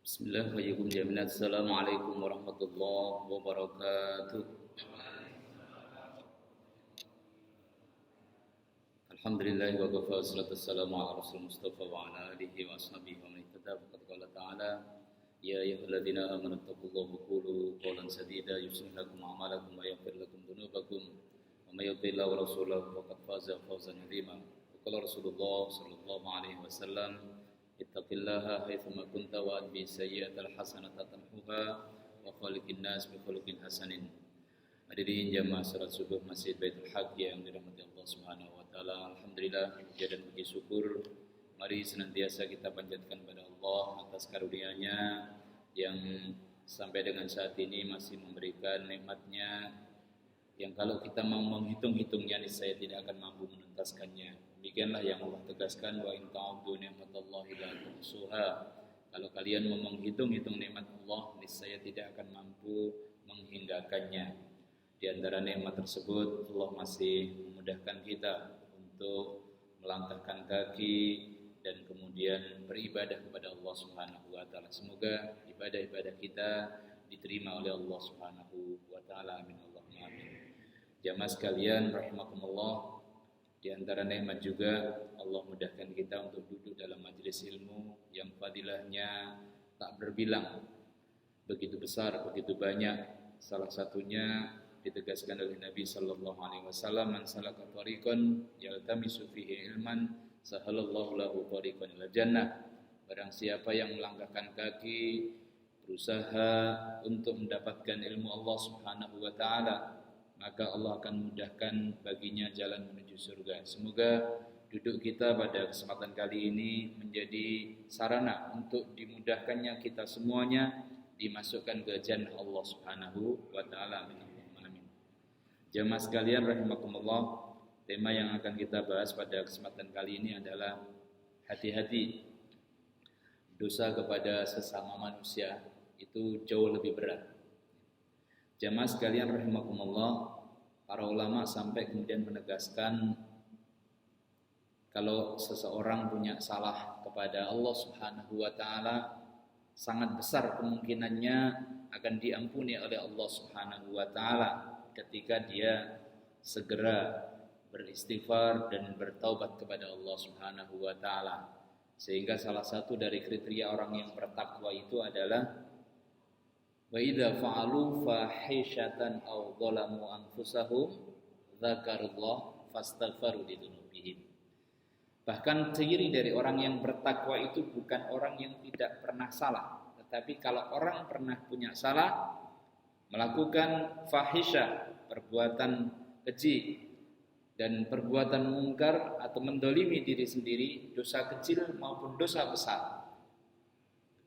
Bismillahirrahmanirrahim. Jami'an. Assalamualaikum warahmatullahi wabarakatuh. Alhamdulillah wa kafa wassalatu wassalamu ala rasul mustafa wa ala alihi wa ashabihi wa man ihtada faqad qala ta'ala ya ayyuhalladzina amanu taqullaha wa qulu qawlan sadida yuslih lakum a'malakum wa yaghfir lakum dhunubakum wa may yuti'illah wa rasulahu faqad faza fawzan 'azima. Qala Rasulullah sallallahu alaihi wasallam ittaqillaha haitsuma kunta wa atbi sayyi'atal hasanata tamhuha wa khaliqin nas bi khuluqin hasanin. Hadirin jamaah salat subuh Masjid Baitul Haq yang dirahmati Allah Subhanahu wa taala. Alhamdulillah, puja dan puji syukur mari senantiasa kita panjatkan kepada Allah atas karunia-Nya yang sampai dengan saat ini masih memberikan nikmat-Nya yang kalau kita mau menghitung-hitungnya niscaya tidak akan mampu menuntaskannya. Demikianlah yang Allah tegaskan, wa in ta'uddu ni'matallahi la tuhsuha. Kalau kalian mau menghitung-hitung nikmat Allah, niscaya tidak akan mampu menghindarkannya. Di antara nikmat tersebut, Allah masih memudahkan kita untuk melangkahkan kaki dan kemudian beribadah kepada Allah Subhanahu wa taala. Semoga ibadah-ibadah kita diterima oleh Allah Subhanahu wa taala. Amin Allahumma amin. Jamaah sekalian rahimakumullah, di antara nikmat juga Allah mudahkan kita untuk duduk dalam majelis ilmu yang fadilahnya tak berbilang, begitu besar, begitu banyak. Salah satunya ditegaskan oleh Nabi sallallahu alaihi wasallam, man salaka tariqan yaltamisu fihi ilman sahalallahu lahu tariqan ilal jannah. Barang siapa yang melangkahkan kaki berusaha untuk mendapatkan ilmu Allah Subhanahu wa taala, maka Allah akan mudahkan baginya jalan menuju surga. Semoga duduk kita pada kesempatan kali ini menjadi sarana untuk dimudahkannya kita semuanya dimasukkan ke jannah Allah Subhanahu wa taala. Amin. Jamaah sekalian rahimakumullah, tema yang akan kita bahas pada kesempatan kali ini adalah hati-hati. Dosa kepada sesama manusia itu jauh lebih berat. Jamaah sekalian rahimakumullah, para ulama sampai kemudian menegaskan kalau seseorang punya salah kepada Allah Subhanahu wa taala, sangat besar kemungkinannya akan diampuni oleh Allah Subhanahu wa taala ketika dia segera beristighfar dan bertaubat kepada Allah Subhanahu wa taala. Sehingga salah satu dari kriteria orang yang bertakwa itu adalah wa idza fa'alu fahishatan aw dhalamu anfusahum dzakarullah fastaghfaru lidzunubihim. Bahkan ciri dari orang yang bertakwa itu bukan orang yang tidak pernah salah, tetapi kalau orang pernah punya salah, melakukan fahisyah, perbuatan keji dan perbuatan mungkar atau mendolimi diri sendiri, dosa kecil maupun dosa besar.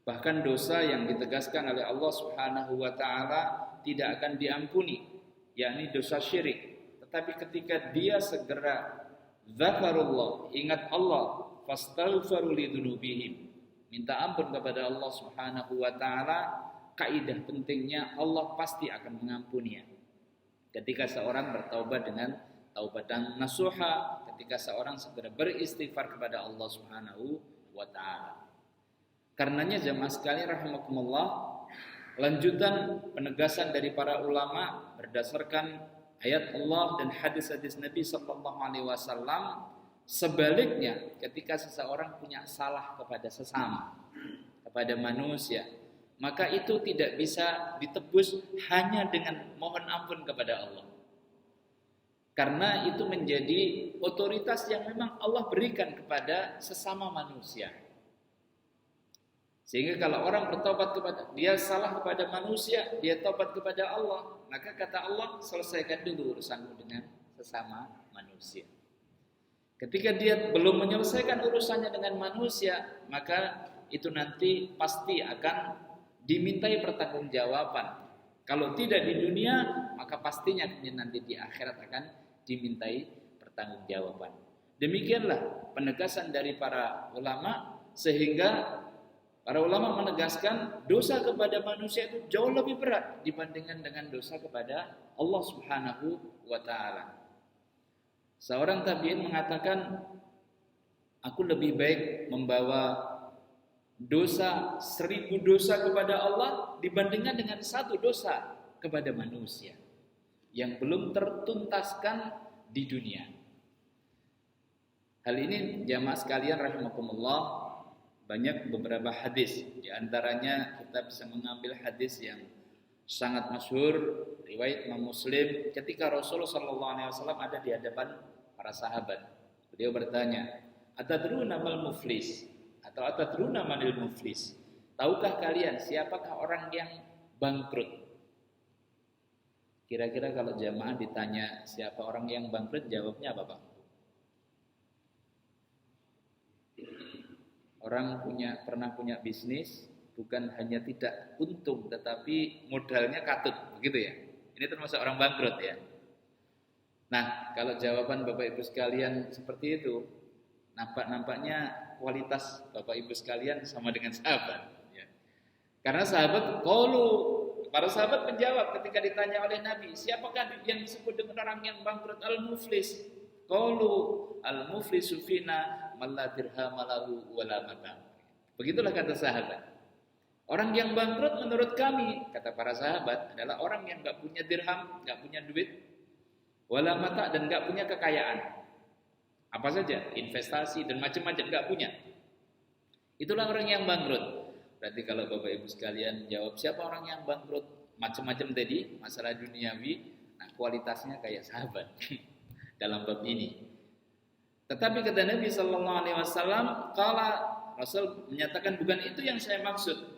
Bahkan dosa yang ditegaskan oleh Allah Subhanahu wa taala tidak akan diampuni, yakni dosa syirik. Tetapi ketika dia segera zakarullah, ingat Allah, fastaghfiru lidzunubihim, minta ampun kepada Allah Subhanahu wa taala, kaidah pentingnya Allah pasti akan mengampuninya. Ketika seorang bertaubat dengan taubatan nasuha, ketika seorang segera beristighfar kepada Allah Subhanahu wa taala. Karenanya jamaah sekalian rahimakumullah, lanjutan penegasan dari para ulama berdasarkan ayat Allah dan hadis-hadis Nabi sallallahu alaihi wasallam, sebaliknya ketika seseorang punya salah kepada sesama, kepada manusia, maka itu tidak bisa ditebus hanya dengan mohon ampun kepada Allah. Karena itu menjadi otoritas yang memang Allah berikan kepada sesama manusia. Sehingga kalau orang bertobat kepada, dia salah kepada manusia, dia tobat kepada Allah, maka kata Allah, selesaikan dulu urusanmu dengan sesama manusia. Ketika dia belum menyelesaikan urusannya dengan manusia, maka itu nanti pasti akan dimintai pertanggungjawaban. Kalau tidak di dunia, maka pastinya nanti di akhirat akan dimintai pertanggungjawaban. Demikianlah penegasan dari para ulama, sehingga para ulama menegaskan dosa kepada manusia itu jauh lebih berat dibandingkan dengan dosa kepada Allah Subhanahu wa taala. Seorang tabi'in mengatakan, aku lebih baik membawa dosa 1000 dosa kepada Allah dibandingkan dengan 1 dosa kepada manusia yang belum tertuntaskan di dunia. Hal ini jamaah sekalian rahimakumullah, banyak beberapa hadis. Di antaranya kita bisa mengambil hadis yang sangat masyhur riwayat Imam Muslim ketika Rasulullah SAW ada di hadapan para sahabat. Beliau bertanya, "Atadruna mal muflis?" atau "Atadruna manil muflis?" Tahukah kalian siapakah orang yang bangkrut? Kira-kira kalau jamaah ditanya siapa orang yang bangkrut, jawabnya apa, Pak? Orang pernah punya bisnis, bukan hanya tidak untung, tetapi modalnya katut, begitu ya. Ini termasuk orang bangkrut ya. Nah, kalau jawaban Bapak Ibu sekalian seperti itu, nampaknya kualitas Bapak Ibu sekalian sama dengan sahabat. Ya. Karena para sahabat menjawab ketika ditanya oleh Nabi, siapakah yang disebut dengan orang yang bangkrut? Al-muflis. Qalu al-muflisu fina man la dirham lahu wala mata. Begitulah kata sahabat. Orang yang bangkrut menurut kami, kata para sahabat, adalah orang yang enggak punya dirham, enggak punya duit, wala mata, dan enggak punya kekayaan. Apa saja, investasi dan macam-macam enggak punya. Itulah orang yang bangkrut. Berarti kalau Bapak Ibu sekalian jawab siapa orang yang bangkrut, macam-macam tadi, masalah duniawi, nah kualitasnya kayak sahabat dalam bab ini. Tetapi kata Nabi sallallahu alaihi wasallam, Rasul menyatakan bukan itu yang saya maksud.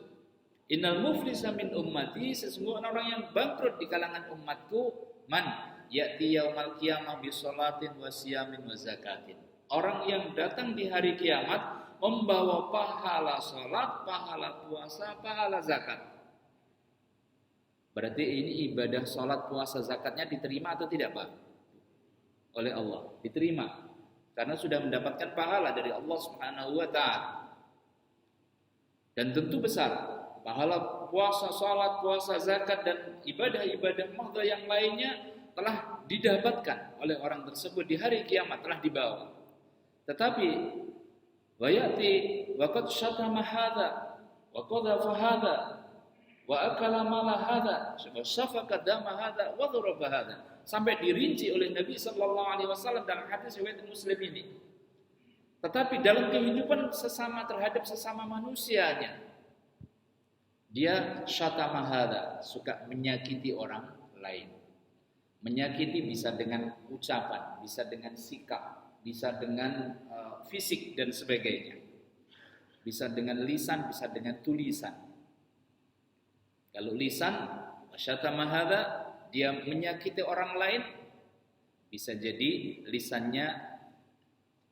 Innal muflisa min ummati, sesungguhnya orang yang bangkrut di kalangan umatku, man ya'ti yaumal qiyamah bi sholatin wa siyamin wa zakatin. Orang yang datang di hari kiamat membawa pahala salat, pahala puasa, pahala zakat. Berarti ini ibadah salat, puasa, zakatnya diterima atau tidak, Pak? Oleh Allah, diterima. Karena sudah mendapatkan pahala dari Allah Subhanahu wa taala. Dan tentu besar pahala puasa, salat, puasa, zakat dan ibadah-ibadah mahdoh yang lainnya telah didapatkan oleh orang tersebut di hari kiamat, telah dibawa. Tetapi wayati waqad syatama hadza wa qadhafa hadza wa akala mala hadza wa safaka dama hadza wa daraba hadza, sampai dirinci oleh Nabi sallallahu alaihi wasallam dalam hadis riwayat Muslim ini. Tetapi dalam kehidupan sesama terhadap sesama manusianya, dia syatama hadza, suka menyakiti orang lain. Menyakiti bisa dengan ucapan, bisa dengan sikap, bisa dengan fisik dan sebagainya. Bisa dengan lisan, bisa dengan tulisan. Kalau lisan, syatama hadza, dia menyakiti orang lain, bisa jadi lisannya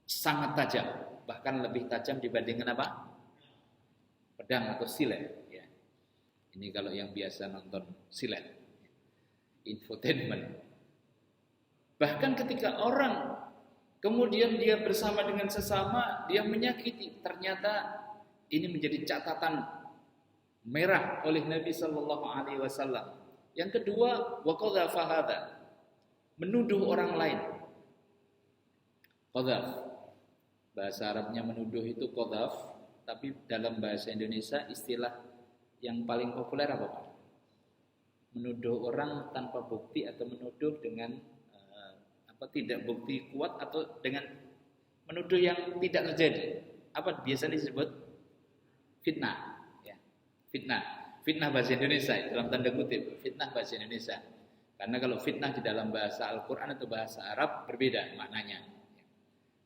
sangat tajam, bahkan lebih tajam dibandingkan apa? Pedang atau silet. Ya. Ini kalau yang biasa nonton silet, infotainment. Bahkan ketika orang kemudian dia bersama dengan sesama, dia menyakiti, ternyata ini menjadi catatan merah oleh Nabi Sallallahu Alaihi Wasallam. Yang kedua, waqadhafa hadza, menuduh orang lain. Qadhaf, bahasa Arabnya menuduh itu qadhaf, tapi dalam bahasa Indonesia istilah yang paling populer apa, Pak? Menuduh orang tanpa bukti atau menuduh dengan tidak bukti kuat, atau dengan menuduh yang tidak terjadi. Apa biasanya disebut? Fitnah. Ya. Fitnah bahasa Indonesia, dalam tanda kutip, fitnah bahasa Indonesia. Karena kalau fitnah di dalam bahasa Al-Quran atau bahasa Arab berbeda maknanya.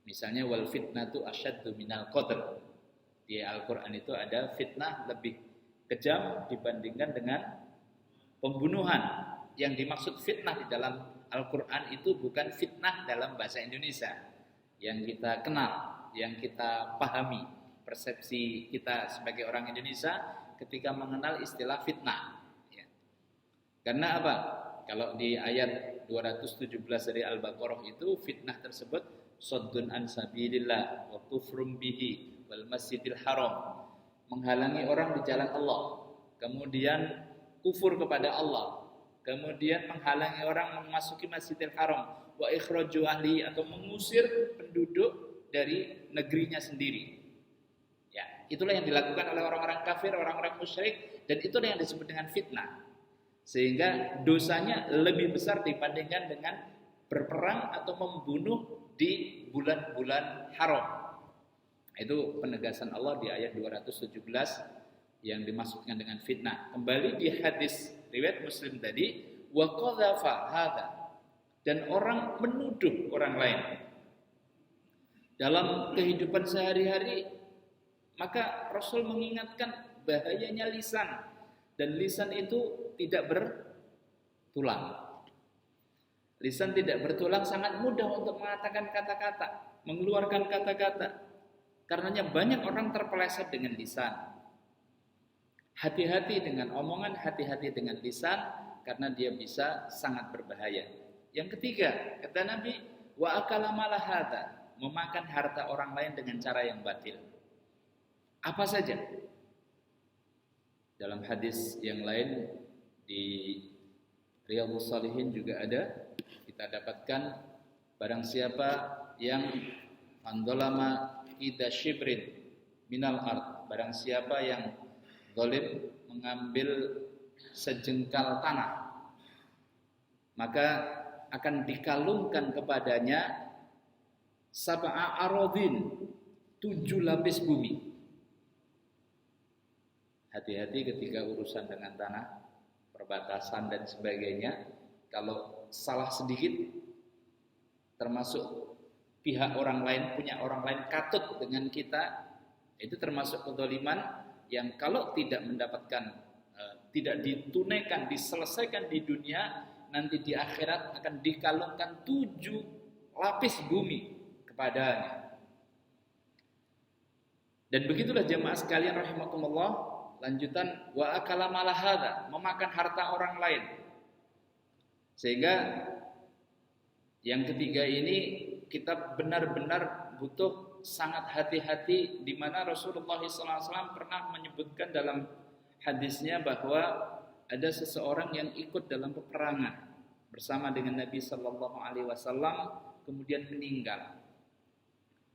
Misalnya wal fitnatu asyaddu minal qatl. Di Al-Quran itu ada fitnah lebih kejam dibandingkan dengan pembunuhan. Yang dimaksud fitnah di dalam Al-Quran itu bukan fitnah dalam bahasa Indonesia yang kita kenal, yang kita pahami, persepsi kita sebagai orang Indonesia ketika mengenal istilah fitnah. Ya. Karena apa? Kalau di ayat 217 dari Al-Baqarah itu, fitnah tersebut saddun an sabilillah wa kufrum bihi wal masjidil haram, menghalangi orang di jalan Allah, kemudian kufur kepada Allah, kemudian menghalangi orang memasuki Masjidil Haram, wa ikhraju ahli, atau mengusir penduduk dari negerinya sendiri. Ya, Itulah yang dilakukan oleh orang-orang kafir, orang-orang musyrik, dan itulah yang disebut dengan fitnah. Sehingga dosanya lebih besar dibandingkan dengan berperang atau membunuh di bulan-bulan haram. Itu penegasan Allah di ayat 217 yang dimaksudkan dengan fitnah. Kembali di hadis riwayat Muslim tadi, wa qadhafa hadza, dan orang menuduh orang lain dalam kehidupan sehari-hari, maka Rasul mengingatkan bahayanya lisan, dan lisan itu tidak bertulang. Lisan tidak bertulang sangat mudah untuk mengatakan kata-kata, mengeluarkan kata-kata. Karenanya banyak orang terpeleset dengan lisan. Hati-hati dengan omongan, hati-hati dengan lisan, karena dia bisa sangat berbahaya. Yang ketiga, kata Nabi, wa akala malahada, memakan harta orang lain dengan cara yang batil. Apa saja? Dalam hadis yang lain di Riyadhus Shalihin juga ada, kita dapatkan barang siapa yang mandolama ida shibrin minal ard, barang siapa yang zalim mengambil sejengkal tanah, maka akan dikalungkan kepadanya sab'a aradin, 7 lapis bumi. Hati-hati ketika urusan dengan tanah, perbatasan dan sebagainya. Kalau salah sedikit, termasuk pihak orang lain, punya orang lain katut dengan kita, itu termasuk kezaliman yang kalau tidak mendapatkan, tidak ditunaikan, diselesaikan di dunia, nanti di akhirat akan dikalungkan 7 lapis bumi kepadanya. Dan begitulah jemaah sekalian rahimakumullah, lanjutan wa akala malahada, memakan harta orang lain. Sehingga yang ketiga ini kita benar-benar butuh sangat hati-hati, di mana Rasulullah SAW pernah menyebutkan dalam hadisnya bahwa ada seseorang yang ikut dalam peperangan bersama dengan Nabi Sallallahu Alaihi Wasallam kemudian meninggal.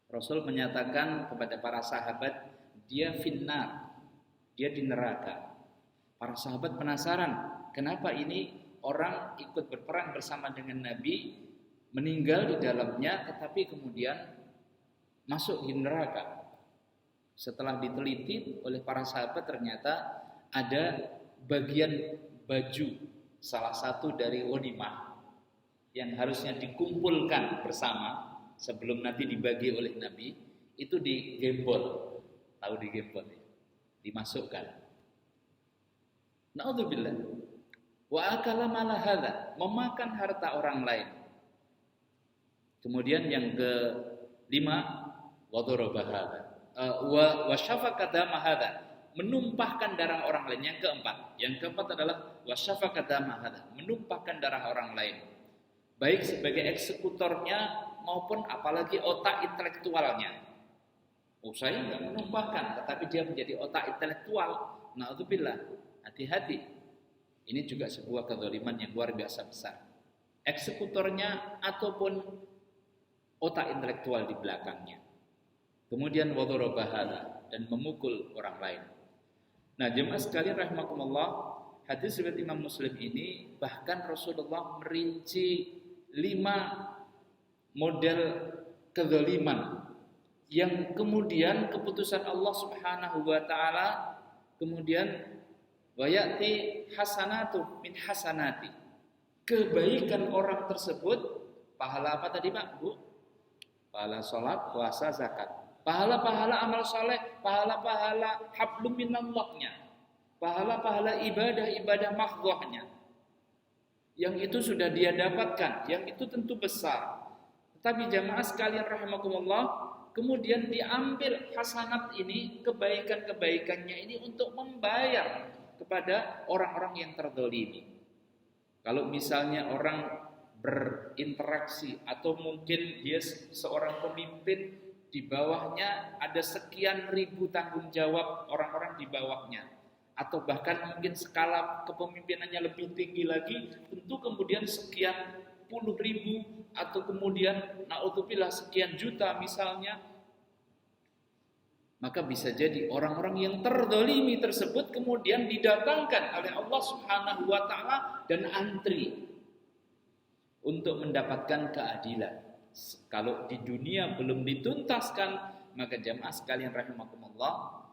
Rasul menyatakan kepada para sahabat, dia finnar, dia di neraka. Para sahabat penasaran, kenapa ini orang ikut berperang bersama dengan Nabi, meninggal di dalamnya, tetapi kemudian masuk di neraka. Setelah diteliti oleh para sahabat, ternyata ada bagian baju salah satu dari ghanimah yang harusnya dikumpulkan bersama sebelum nanti dibagi oleh Nabi, itu digembol. Tahu digembol ya? Dimasukkan. Na'udzubillah. Wa akala malahada, memakan harta orang lain. Kemudian yang kelima, wa darabahada, wa syafaka damahada, menumpahkan darah orang lain. Yang keempat adalah wa syafaka damahada, menumpahkan darah orang lain, baik sebagai eksekutornya maupun apalagi otak intelektualnya. Saya enggak menumpahkan, tetapi dia menjadi otak intelektual. Na'udzubillah. Hati-hati. Ini juga sebuah kezaliman yang luar biasa besar. Eksekutornya ataupun otak intelektual di belakangnya. Kemudian wadharabahada, dan memukul orang lain. Nah, jemaah sekalian rahimakumullah, hadis riwayat Imam Muslim ini bahkan Rasulullah merinci 5 model kezaliman yang kemudian keputusan Allah Subhanahu wa taala kemudian wayati hasanatu min hasanati, kebaikan orang tersebut, pahala apa tadi Pak Bu? Pahala salat, puasa, zakat, pahala-pahala amal soleh, pahala-pahala hablum minallahnya, pahala-pahala ibadah-ibadah mahdhahnya, yang itu sudah dia dapatkan, yang itu tentu besar. Tetapi jamaah sekalian rahimakumullah, kemudian diambil hasanat ini, kebaikan-kebaikannya ini untuk membayar kepada orang-orang yang terzalimi. Kalau misalnya orang berinteraksi atau mungkin dia seorang pemimpin, di bawahnya ada sekian ribu tanggung jawab orang-orang di bawahnya, atau bahkan mungkin skala kepemimpinannya lebih tinggi lagi, tentu kemudian sekian puluh ribu atau kemudian na'udzubillah sekian juta misalnya. Maka bisa jadi orang-orang yang terdolimi tersebut kemudian didatangkan oleh Allah Subhanahu wa Ta'ala dan antri untuk mendapatkan keadilan. Kalau di dunia belum dituntaskan, maka jamaah sekalian rahimakumullah,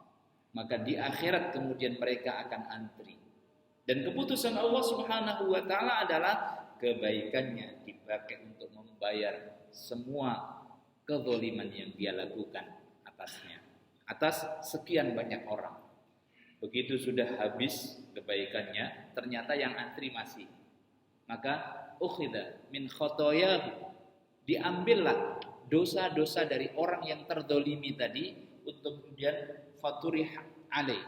maka di akhirat kemudian mereka akan antri. Dan keputusan Allah Subhanahu wa Ta'ala adalah kebaikannya dipakai untuk membayar semua kezaliman yang dia lakukan atasnya, atas sekian banyak orang. Begitu sudah habis kebaikannya, ternyata yang antri masih. Maka ukhidha min khotoyahu, diambillah dosa-dosa dari orang yang terdolimi tadi untuk kemudian faturih alaih,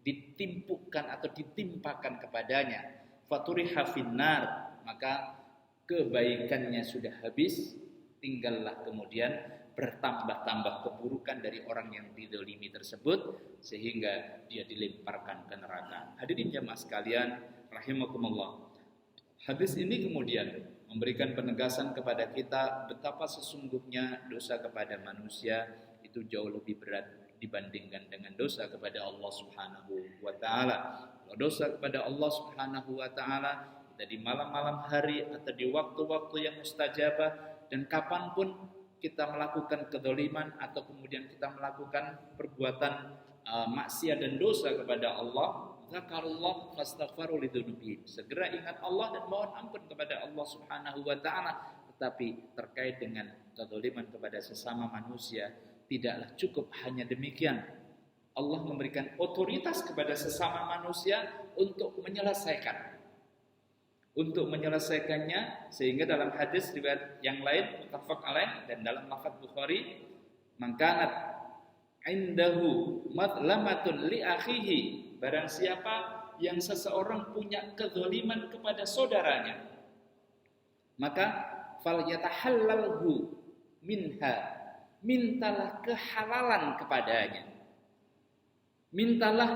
ditimpukkan atau ditimpakan kepadanya. Faturih finnar, maka kebaikannya sudah habis, tinggallah kemudian bertambah-tambah keburukan dari orang yang didolimi tersebut sehingga dia dilemparkan ke neraka. Hadirin jamaah sekalian rahimakumullah. Hadis ini kemudian memberikan penegasan kepada kita betapa sesungguhnya dosa kepada manusia itu jauh lebih berat dibandingkan dengan dosa kepada Allah Subhanahu wa Ta'ala. Kalau dosa kepada Allah Subhanahu wa Ta'ala kita di malam-malam hari atau di waktu-waktu yang mustajabah dan kapanpun kita melakukan kedzaliman atau kemudian kita melakukan perbuatan maksiat dan dosa kepada Allah, zakarullah fastaghfiru lidzunubihim, segera ingat Allah dan mohon ampun kepada Allah Subhanahu wa Ta'ala. Tetapi terkait dengan kedzaliman kepada sesama manusia, tidaklah cukup hanya demikian. Allah memberikan otoritas kepada sesama manusia untuk menyelesaikannya, sehingga dalam hadis riwayat yang lain muttafaq alaih dan dalam lafaz Bukhari, "Mangkanat indahu madlamatun li akhihi", barang siapa yang seseorang punya kezaliman kepada saudaranya, maka falyatahallalhu minha, mintalah kehalalan kepadanya, mintalah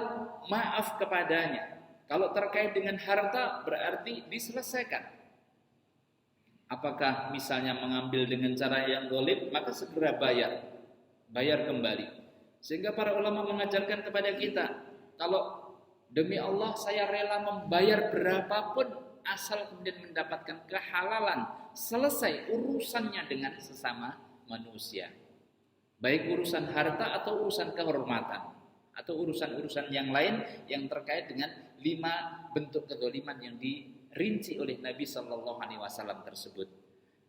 maaf kepadanya. Kalau terkait dengan harta berarti diselesaikan. Apakah misalnya mengambil dengan cara yang zalim, maka segera bayar kembali. Sehingga para ulama mengajarkan kepada kita, kalau demi Allah saya rela membayar berapapun asal kemudian mendapatkan kehalalan, selesai urusannya dengan sesama manusia. Baik urusan harta atau urusan kehormatan atau urusan-urusan yang lain yang terkait dengan 5 bentuk kedzaliman yang dirinci oleh Nabi Sallallahu Alaihi Wasallam tersebut.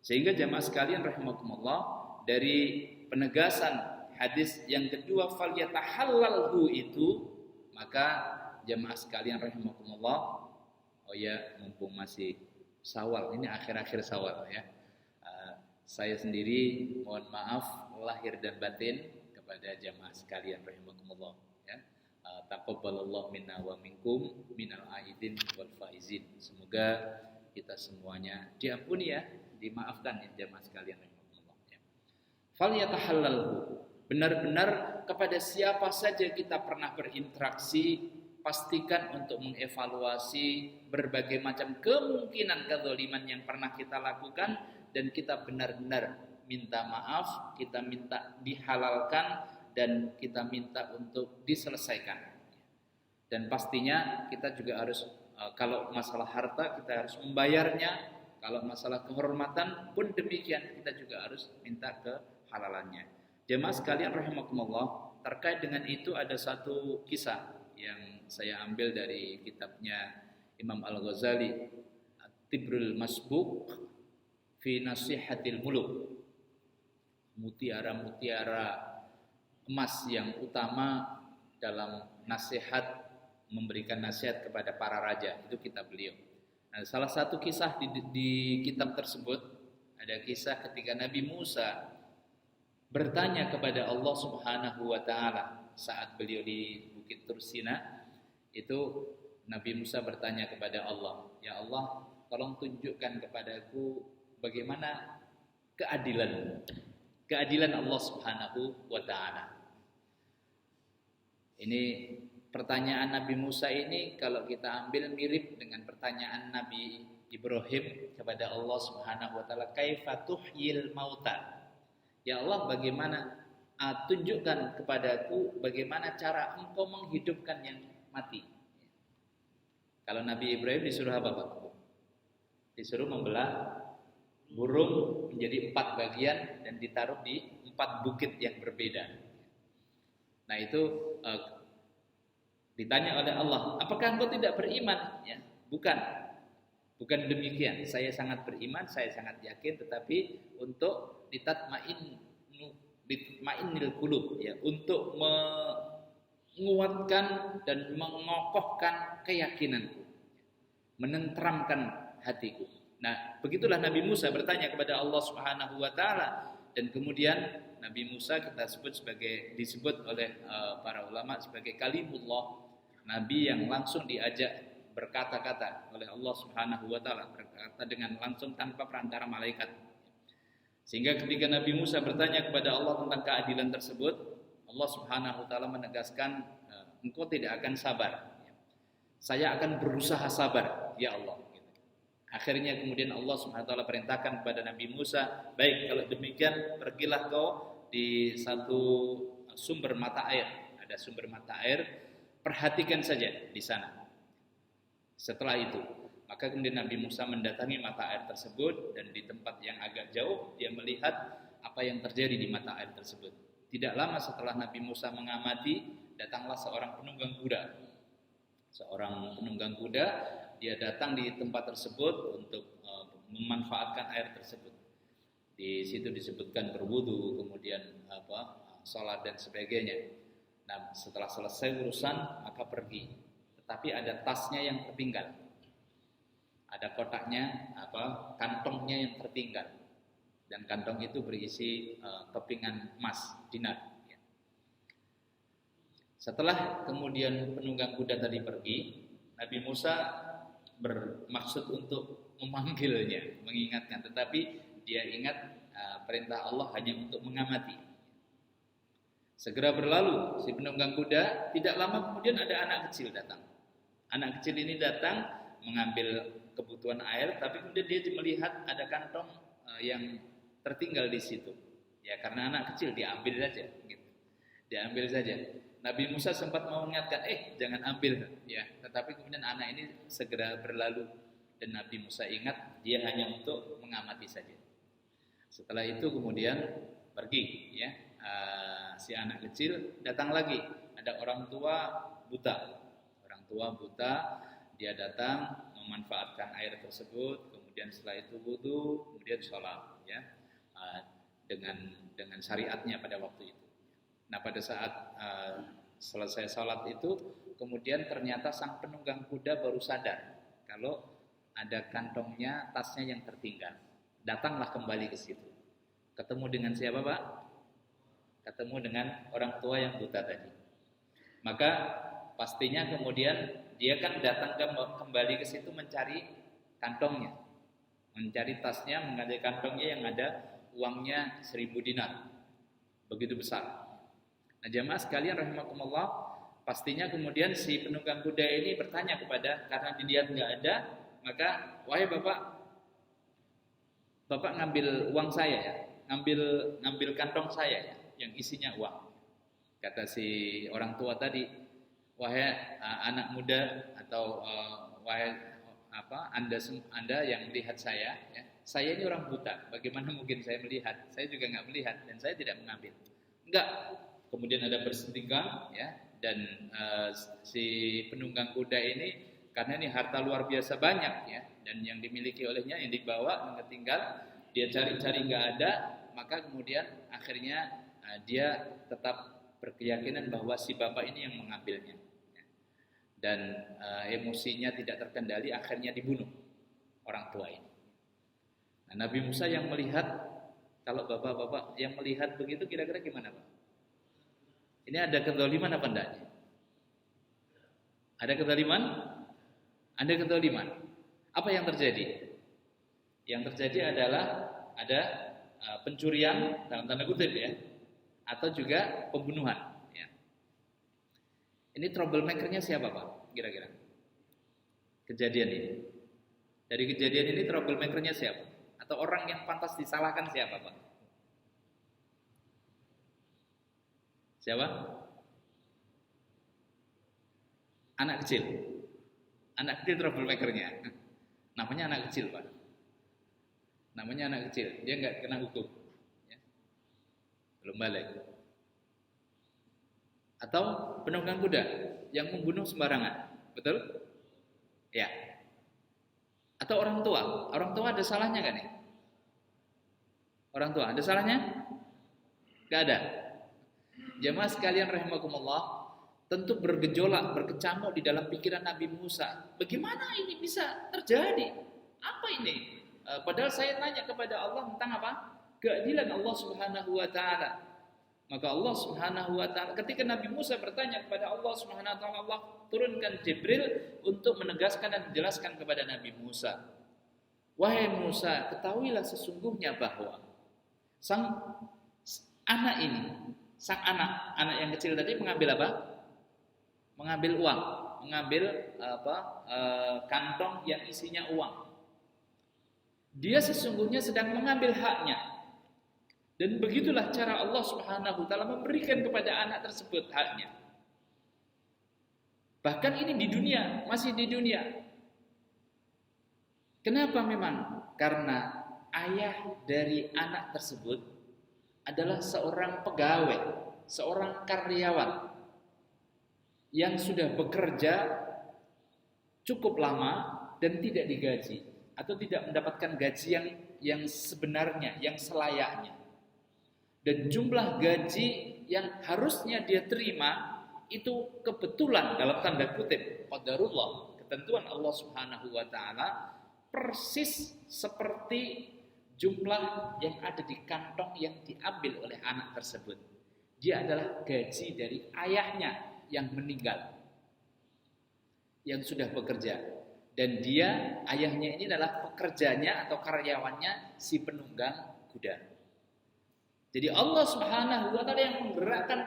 Sehingga jamaah sekalian rahimakumullah, dari penegasan hadis yang kedua falyatahallalhu itu, maka jamaah sekalian rahimakumullah, oh ya mumpung masih Syawal, ini akhir-akhir Syawal ya. Saya sendiri mohon maaf lahir dan batin kepada jamaah sekalian rahimakumullah. Taqabbalallahu minna wa minkum minal aidin wal faizin. Semoga kita semuanya diampuni ya, dimaafkan ya jamaah sekalian rahimakumullah ya. Falyatahallalhu, benar-benar kepada siapa saja kita pernah berinteraksi, pastikan untuk mengevaluasi berbagai macam kemungkinan kezaliman yang pernah kita lakukan dan kita benar-benar minta maaf, kita minta dihalalkan dan kita minta untuk diselesaikan. Dan pastinya kita juga harus, kalau masalah harta kita harus membayarnya, kalau masalah kehormatan pun demikian, kita juga harus minta kehalalannya. Jemaah sekalian rahimakumullah, terkait dengan itu ada satu kisah yang saya ambil dari kitabnya Imam Al-Ghazali, At-Tibrul Masbuk fi Nasihatil Muluk, mutiara-mutiara emas yang utama dalam nasihat, memberikan nasihat kepada para raja, itu kitab beliau. Nah, salah satu kisah di kitab tersebut ada kisah ketika Nabi Musa bertanya kepada Allah Subhanahu wa Ta'ala saat beliau di Bukit Tursina. Itu Nabi Musa bertanya kepada Allah, "Ya Allah, tolong tunjukkan kepadaku bagaimana keadilan Allah Subhanahu wa Ta'ala." Ini pertanyaan Nabi Musa ini kalau kita ambil mirip dengan pertanyaan Nabi Ibrahim kepada Allah Subhanahu wa Ta'ala, "Kaifa tuhyil mauta?" Ya Allah, bagaimana tunjukkan kepadaku bagaimana cara engkau menghidupkan yang mati. Kalau Nabi Ibrahim disuruh apa Pak? Disuruh membelah burung menjadi 4 bagian dan ditaruh di 4 bukit yang berbeda. Nah itu ditanya oleh Allah, apakah engkau tidak beriman? Ya, bukan demikian. Saya sangat beriman, saya sangat yakin, tetapi untuk ditma'innil qulub, ya, untuk menguatkan dan mengokohkan keyakinanku, menenteramkan hatiku. Nah, begitulah Nabi Musa bertanya kepada Allah Subhanahu wa taala, dan kemudian Nabi Musa disebut oleh para ulama sebagai kalimullah, nabi yang langsung diajak berkata-kata oleh Allah Subhanahu wa taala, berkata dengan langsung tanpa perantara malaikat. Sehingga ketika Nabi Musa bertanya kepada Allah tentang keadilan tersebut, Allah Subhanahu wa taala menegaskan, engkau tidak akan sabar. Saya akan berusaha sabar, ya Allah. Akhirnya kemudian Allah Subhanahu wa taala perintahkan kepada Nabi Musa, baik kalau demikian pergilah kau di satu sumber mata air. Ada sumber mata air, perhatikan saja di sana. Setelah itu, maka kemudian Nabi Musa mendatangi mata air tersebut, dan di tempat yang agak jauh dia melihat apa yang terjadi di mata air tersebut. Tidak lama setelah Nabi Musa mengamati, datanglah seorang penunggang kuda. Seorang penunggang kuda, dia datang di tempat tersebut untuk memanfaatkan air tersebut. Di situ disebutkan berwudu, kemudian sholat dan sebagainya. Nah, setelah selesai urusan maka pergi. Tetapi ada tasnya yang tertinggal. Ada kotaknya, kantongnya yang tertinggal. Dan kantong itu berisi kepingan emas, dinar. Setelah kemudian penunggang kuda tadi pergi, Nabi Musa bermaksud untuk memanggilnya, mengingatkan, tetapi dia ingat perintah Allah hanya untuk mengamati. Segera berlalu si penunggang kuda, tidak lama kemudian ada anak kecil datang. Anak kecil ini datang mengambil kebutuhan air, tapi kemudian dia melihat ada kantong yang tertinggal di situ. Ya, karena anak kecil diambil saja, gitu. Diambil saja. Nabi Musa sempat mau mengingatkan, jangan ambil, ya. Tetapi kemudian anak ini segera berlalu, dan Nabi Musa ingat dia hanya untuk mengamati saja. Setelah itu kemudian pergi, ya. Si anak kecil datang lagi, ada orang tua buta. Orang tua buta, dia datang memanfaatkan air tersebut, kemudian setelah itu wudu, kemudian sholat, ya, dengan syariatnya pada waktu itu. Nah, pada saat selesai sholat itu, kemudian ternyata sang penunggang kuda baru sadar kalau ada kantongnya, tasnya yang tertinggal. Datanglah kembali ke situ. Ketemu dengan siapa, Pak? Ketemu dengan orang tua yang buta tadi. Maka pastinya kemudian dia kan datang kembali ke situ mencari kantongnya, mencari tasnya, mencari kantongnya yang ada uangnya 1000 dinar, begitu besar. Nah, jamaah sekalian rahimakumullah, pastinya kemudian si penunggang kuda ini bertanya karena dilihat nggak ada, maka wahai bapak ngambil uang saya ya, ngambil kantong saya ya, yang isinya uang. Kata si orang tua tadi, wahai anak muda atau wahai anda yang melihat saya, ya, saya ini orang buta. Bagaimana mungkin saya melihat? Saya juga nggak melihat dan saya tidak mengambil. Enggak. Kemudian ada bersentikan, ya, dan si penunggang kuda ini karena ini harta luar biasa banyak, ya, dan yang dimiliki olehnya yang dibawa yang ketinggal, dia cari-cari nggak ada, maka kemudian akhirnya dia tetap berkeyakinan bahwa si bapak ini yang mengambilnya, dan emosinya tidak terkendali, akhirnya dibunuh orang tua ini. Nah, Nabi Musa yang melihat, kalau bapak-bapak yang melihat begitu kira-kira gimana, Pak? Ini ada kezaliman apa enggak? Ada kezaliman? Ada kezaliman. Apa yang terjadi? Yang terjadi adalah ada pencurian dalam tanda kutip, ya, atau juga pembunuhan, ya. Ini troublemaker-nya siapa, Pak? Kira-kira kejadian ini. Dari kejadian ini troublemaker-nya siapa? Atau orang yang pantas disalahkan siapa, Pak? Siapa? Anak kecil. Anak kecil troublemaker-nya. Namanya anak kecil, Pak. Namanya anak kecil. Dia nggak kena hukum. Ya. Belum balik. Atau penunggang kuda yang membunuh sembarangan. Betul? Ya. Atau orang tua. Orang tua ada salahnya kan nih? Orang tua ada salahnya? Gak ada. Jamaah sekalian rahimakumullah, tentu bergejolak, berkecamuk di dalam pikiran Nabi Musa. Bagaimana ini bisa terjadi? Apa ini? Padahal saya tanya kepada Allah tentang apa? Keadilan Allah Subhanahu wa taala. Maka Allah Subhanahu wa taala ketika Nabi Musa bertanya kepada Allah Subhanahu wa taala, Allah turunkan Jibril untuk menegaskan dan menjelaskan kepada Nabi Musa. Wahai Musa, ketahuilah sesungguhnya bahwa sang anak ini, sang anak yang kecil tadi mengambil apa? Mengambil uang, mengambil kantong yang isinya uang. Dia sesungguhnya sedang mengambil haknya. Dan begitulah cara Allah Subhanahu wa taala memberikan kepada anak tersebut haknya. Bahkan ini di dunia, masih di dunia. Kenapa memang? Karena ayah dari anak tersebut adalah seorang pegawai, seorang karyawan yang sudah bekerja cukup lama dan tidak digaji atau tidak mendapatkan gaji yang sebenarnya, yang selayaknya. Dan jumlah gaji yang harusnya dia terima itu kebetulan dalam tanda kutip qadarullah, ketentuan Allah Subhanahu wa taala, persis seperti jumlah yang ada di kantong yang diambil oleh anak tersebut. Dia adalah gaji dari ayahnya yang meninggal, yang sudah bekerja. Dan dia, ayahnya ini adalah pekerjanya atau karyawannya si penunggang kuda. Jadi Allah Subhanahu wa taala yang menggerakkan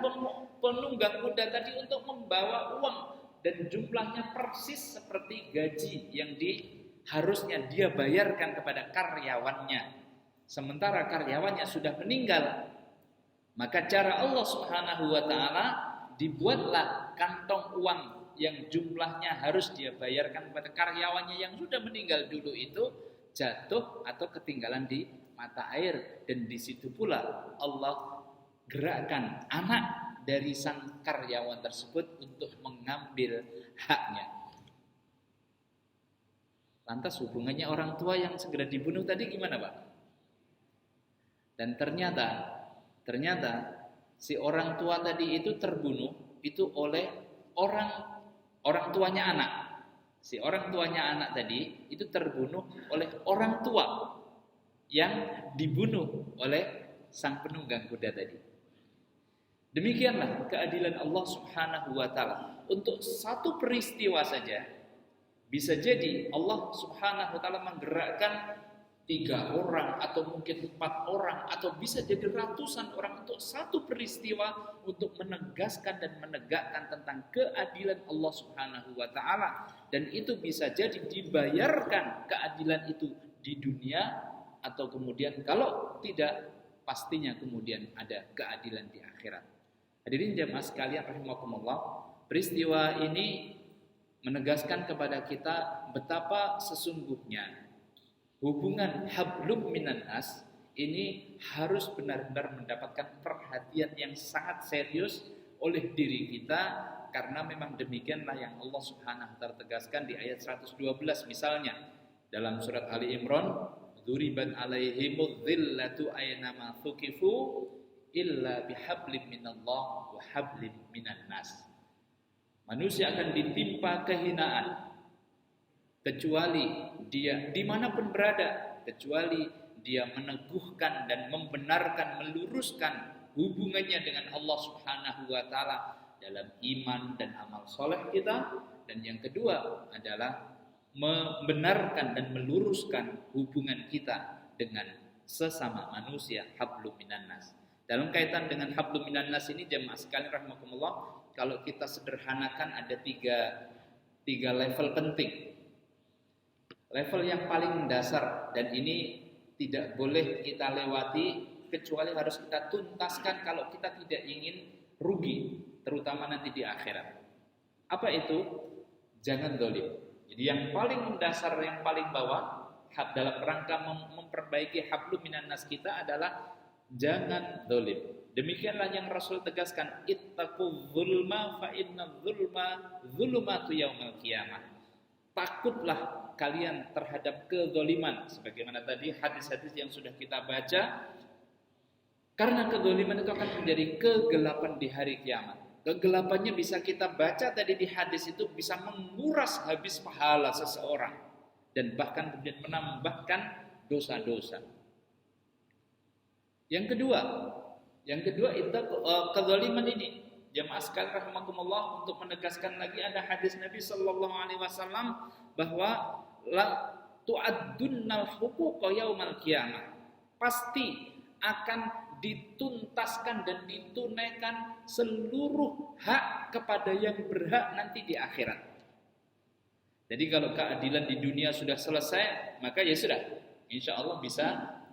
penunggang kuda tadi untuk membawa uang dan jumlahnya persis seperti gaji yang harusnya dia bayarkan kepada karyawannya. Sementara karyawannya sudah meninggal. Maka cara Allah Subhanahu wa taala, dibuatlah kantong uang yang jumlahnya harus dia bayarkan kepada karyawannya yang sudah meninggal dulu itu jatuh atau ketinggalan di mata air, dan di situ pula Allah gerakkan anak dari sang karyawan tersebut untuk mengambil haknya. Lantas hubungannya orang tua yang segera dibunuh tadi gimana, Pak? Dan ternyata si orang tua tadi itu terbunuh itu oleh orang tuanya anak. Si orang tuanya anak tadi itu terbunuh oleh orang tua yang dibunuh oleh sang penunggang kuda tadi. Demikianlah keadilan Allah Subhanahu wa taala. Untuk satu peristiwa saja bisa jadi Allah Subhanahu wa taala menggerakkan 3 orang atau mungkin 4 orang atau bisa jadi ratusan orang untuk satu peristiwa untuk menegaskan dan menegakkan tentang keadilan Allah Subhanahu wa taala, dan itu bisa jadi dibayarkan keadilan itu di dunia atau kemudian kalau tidak pastinya kemudian ada keadilan di akhirat. Hadirin jamaah sekalian rahimakumullah, peristiwa ini menegaskan kepada kita betapa sesungguhnya hubungan hablum minan nas ini harus benar-benar mendapatkan perhatian yang sangat serius oleh diri kita, karena memang demikianlah yang Allah Subhanahu wa taala tegaskan di ayat 112 misalnya dalam surat Ali Imran, duriban alaihimudz dzillatu aynama thuqifu illa bihablim minallah wa hablim minan nas. Manusia akan ditimpa kehinaan kecuali dia dimanapun berada, kecuali dia meneguhkan dan membenarkan, meluruskan hubungannya dengan Allah Subhanahu wa taala dalam iman dan amal soleh kita. Dan yang kedua adalah membenarkan dan meluruskan hubungan kita dengan sesama manusia, hablum minan nas. Dalam kaitan dengan hablum minan nas ini jemaah sekalian rahimakumullah, kalau kita sederhanakan ada tiga level penting. Level yang paling mendasar, dan ini tidak boleh kita lewati kecuali harus kita tuntaskan kalau kita tidak ingin rugi, terutama nanti di akhirat. Apa itu? Jangan zalim. Jadi yang paling mendasar, yang paling bawah dalam rangka memperbaiki hablum minan nas kita adalah jangan zalim. Demikianlah yang Rasul tegaskan, ittaqu dzulma fa inna dzulma dzulumatu yaumil qiyamah. Takutlah kalian terhadap kezaliman, sebagaimana tadi hadis-hadis yang sudah kita baca, karena kezaliman itu akan menjadi kegelapan di hari kiamat. Kegelapannya bisa kita baca tadi di hadis itu bisa menguras habis pahala seseorang dan bahkan kemudian menambahkan dosa-dosa. Yang kedua itu kezaliman ini. Jamaah sekalian rahimakumullah, untuk menegaskan lagi ada hadis Nabi sallallahu alaihi wasallam bahwa la tu'addunnal huquqa yaumal qiyamah. Pasti akan dituntaskan dan ditunaikan seluruh hak kepada yang berhak nanti di akhirat. Jadi kalau keadilan di dunia sudah selesai, maka ya sudah, insya Allah bisa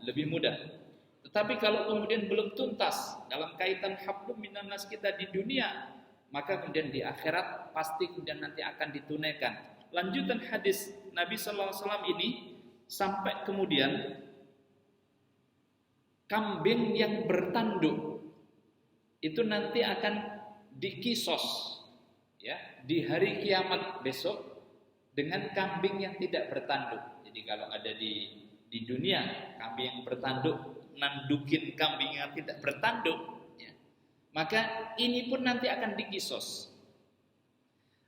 lebih mudah. Tetapi kalau kemudian belum tuntas dalam kaitan hablum minan nas kita di dunia, maka kemudian di akhirat pasti kemudian nanti akan ditunaikan. Lanjutan hadis Nabi sallallahu alaihi wasallam ini sampai kemudian kambing yang bertanduk itu nanti akan dikisos ya di hari kiamat besok dengan kambing yang tidak bertanduk. Jadi kalau ada di dunia kambing yang bertanduk nandukin kambing yang tidak bertanduk ya, maka ini pun nanti akan dikisos.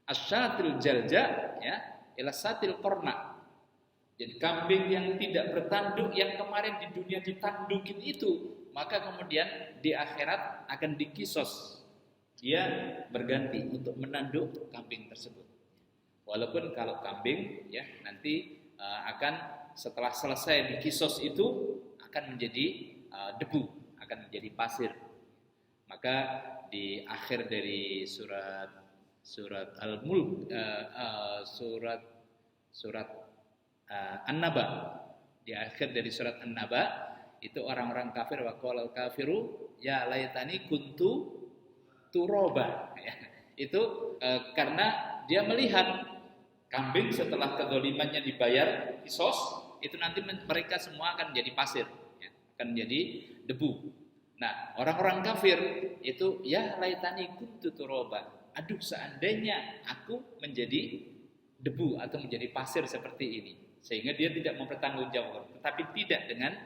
Asyatil jalja ya ila satil qorna. Jadi kambing yang tidak bertanduk yang kemarin di dunia ditandukin itu, maka kemudian di akhirat akan dikisos. Dia berganti untuk menanduk kambing tersebut. Walaupun kalau kambing ya nanti akan setelah selesai dikisos itu akan menjadi debu, akan menjadi pasir. Maka di akhir dari surat Al-Mulk, surat An-Naba, di akhir dari surat An-Naba itu orang-orang kafir wa qalal kafiru ya laitani kuntu turoba ya. Itu karena dia melihat kambing setelah kezalimannya dibayar kisos itu nanti mereka semua akan menjadi pasir ya, akan menjadi debu. Nah, orang-orang kafir itu ya laitani kuntu turoba. Aduh, seandainya aku menjadi debu atau menjadi pasir seperti ini. Sehingga dia tidak mempertanggungjawabkan, tetapi tidak dengan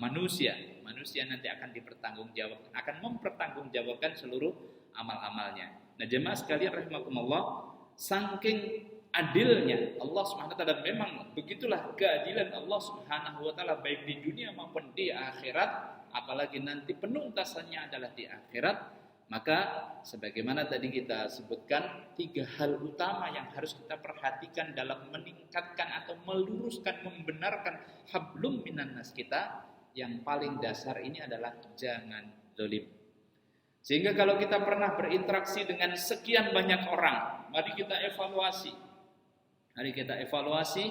manusia. Manusia nanti akan dipertanggungjawabkan, akan mempertanggungjawabkan seluruh amal-amalnya. Nah, jemaah sekalian rahimakumullah, saking adilnya Allah Subhanahu wa taala, memang begitulah keadilan Allah Subhanahu wa taala baik di dunia maupun di akhirat, apalagi nanti penuntasannya adalah di akhirat. Maka sebagaimana tadi kita sebutkan 3 hal utama yang harus kita perhatikan dalam meningkatkan atau meluruskan, membenarkan hablum minan nas kita. Yang paling dasar ini adalah jangan zalim. Sehingga kalau kita pernah berinteraksi dengan sekian banyak orang, mari kita evaluasi. Mari kita evaluasi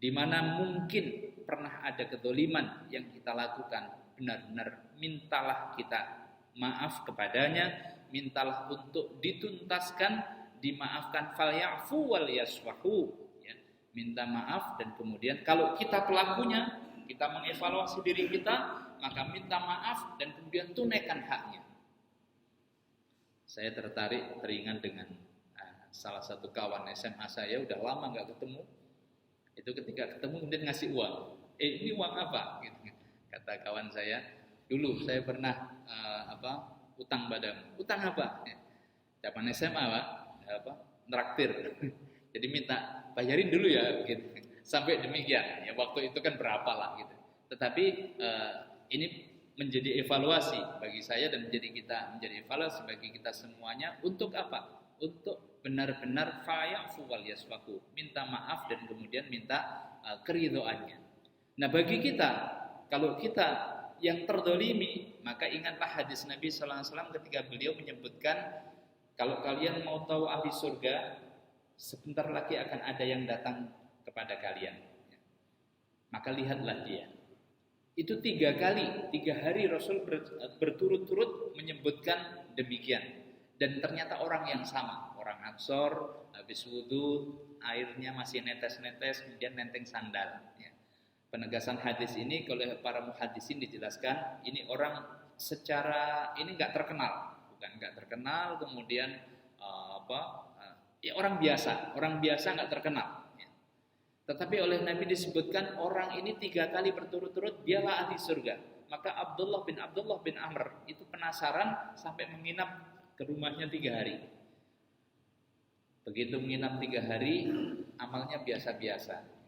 di mana mungkin pernah ada kedzaliman yang kita lakukan. Benar-benar mintalah kita maaf kepadanya, mintalah untuk dituntaskan, dimaafkan, falyafu wal yasfahu ya. Minta maaf dan kemudian kalau kita pelakunya, kita mengevaluasi diri kita, maka minta maaf dan kemudian tunaikan haknya. Saya teringat dengan salah satu kawan SMA saya, udah lama nggak ketemu. Itu ketika ketemu kemudian ngasih uang. Ini uang apa? Gitu. Kata kawan saya, dulu saya pernah utang padamu. Utang apa? Zaman SMA Pak, neraktir. Jadi minta bayarin dulu ya, gitu. Sampai demikian. Ya waktu itu kan berapa lah gitu. Tetapi ini menjadi evaluasi bagi saya dan menjadi evaluasi bagi kita semuanya untuk apa? Untuk benar-benar fa'fu wal yasfaku, minta maaf dan kemudian minta keridhoannya. Nah, bagi kita kalau kita yang terdolimi, maka ingatlah hadis Nabi sallallahu alaihi wasallam ketika beliau menyebutkan kalau kalian mau tahu ahli surga, sebentar lagi akan ada yang datang kepada kalian. Maka lihatlah dia. Itu 3 hari Rasul berturut-turut menyebutkan demikian. Dan ternyata orang yang sama, orang Ansor, habis wudhu, airnya masih netes-netes, kemudian nenteng sandal. Ya. Penegasan hadis ini oleh para muhaddisin dijelaskan, ini orang secara ini nggak terkenal, bukan nggak terkenal, kemudian ya orang biasa nggak terkenal. Ya. Tetapi oleh Nabi disebutkan orang ini 3 kali berturut-turut dialah ahli surga. Maka Abdullah bin Amr itu penasaran sampai menginap ke rumahnya 3 hari. Begitu menginap 3 hari, amalnya biasa-biasa.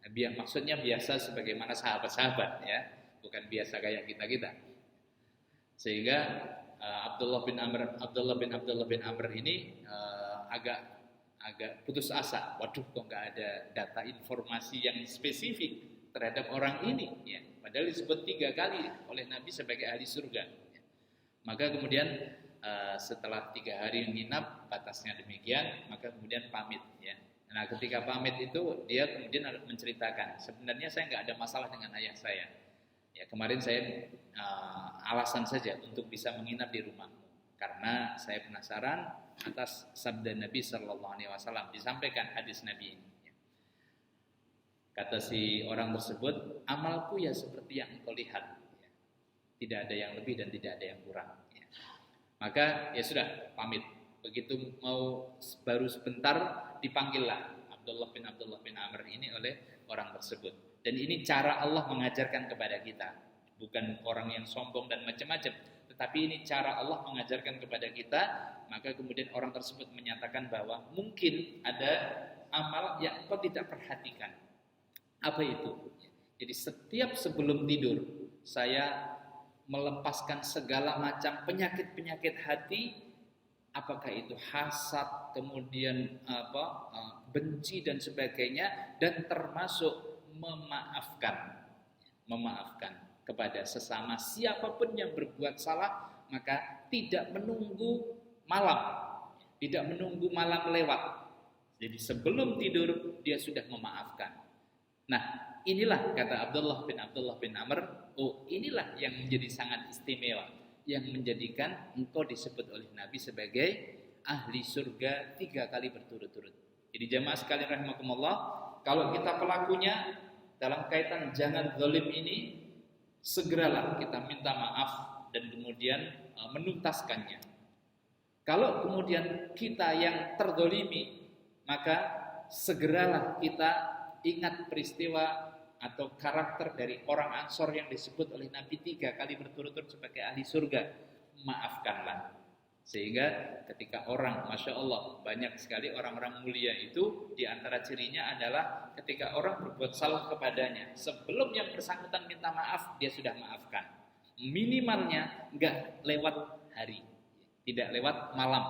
Maksudnya biasa sebagaimana sahabat-sahabat, ya, bukan biasa kayak kita. Sehingga Abdullah bin Amr ini agak putus asa. Waduh, kok nggak ada data informasi yang spesifik terhadap orang ini, ya. Padahal disebut 3 kali oleh Nabi sebagai ahli surga. Ya. Maka kemudian setelah 3 hari menginap, batasnya demikian, maka kemudian pamit, ya. Nah, ketika pamit itu dia kemudian menceritakan, sebenarnya saya nggak ada masalah dengan ayah saya. Ya, kemarin saya alasan saja untuk bisa menginap di rumahmu, karena saya penasaran atas sabda Nabi Sallallahu Alaihi Wasallam, disampaikan hadis Nabi ini. Kata si orang tersebut, amalku ya seperti yang engkau lihat, ya. Tidak ada yang lebih dan tidak ada yang kurang. Ya. Maka ya sudah pamit. Begitu mau baru sebentar dipanggillah Abdullah bin Amr ini oleh orang tersebut. Dan ini cara Allah mengajarkan kepada kita, bukan orang yang sombong dan macam-macam, tetapi ini cara Allah mengajarkan kepada kita. Maka kemudian orang tersebut menyatakan bahwa mungkin ada amal yang engkau tidak perhatikan. Apa itu? Jadi setiap sebelum tidur saya melepaskan segala macam penyakit-penyakit hati, apakah itu hasad, kemudian benci dan sebagainya, dan termasuk memaafkan kepada sesama siapapun yang berbuat salah, maka tidak menunggu malam lewat. Jadi sebelum tidur dia sudah memaafkan. Nah, inilah kata Abdullah bin Amr, inilah yang menjadi sangat istimewa, yang menjadikan engkau disebut oleh Nabi sebagai ahli surga 3 kali berturut-turut. Jadi jamaah sekalian rahimakumullah, kalau kita pelakunya dalam kaitan jangan zalim ini, segeralah kita minta maaf dan kemudian menuntaskannya. Kalau kemudian kita yang terzalimi, maka segeralah kita ingat peristiwa atau karakter dari orang Ansor yang disebut oleh Nabi 3 kali berturut-turut sebagai ahli surga. Maafkanlah. Sehingga ketika orang, Masya Allah, banyak sekali orang-orang mulia itu, di antara cirinya adalah ketika orang berbuat salah kepadanya, sebelum yang bersangkutan minta maaf, dia sudah maafkan. Minimalnya enggak lewat hari, tidak lewat malam,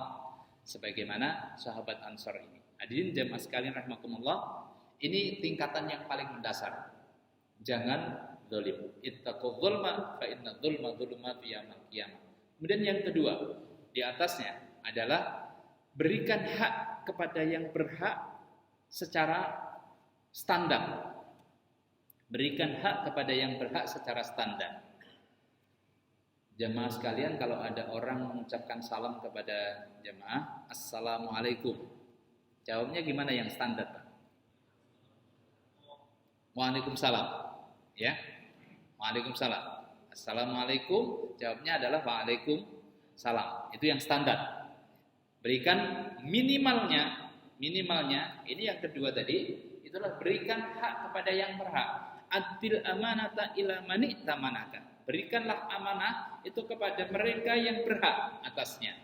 sebagaimana sahabat Ansor ini. Hadirin jamaah sekalian rahimakumullah, ini tingkatan yang paling mendasar. Jangan zalim. Ittaqul zulma fa inna dzulma dzulumatun yaumil qiyamah. Kemudian yang kedua, di atasnya adalah berikan hak kepada yang berhak secara standar. Berikan hak kepada yang berhak secara standar. Jamaah sekalian, kalau ada orang mengucapkan salam kepada jamaah, Assalamualaikum, jawabnya gimana yang standar, Pak? Waalaikumsalam, ya. Waalaikumsalam. Assalamualaikum, jawabnya adalah waalaikumsalam. Itu yang standar. Berikan minimalnya ini yang kedua tadi, itulah berikan hak kepada yang berhak. Adil amanata ila mani tamanaka. Berikanlah amanah itu kepada mereka yang berhak atasnya.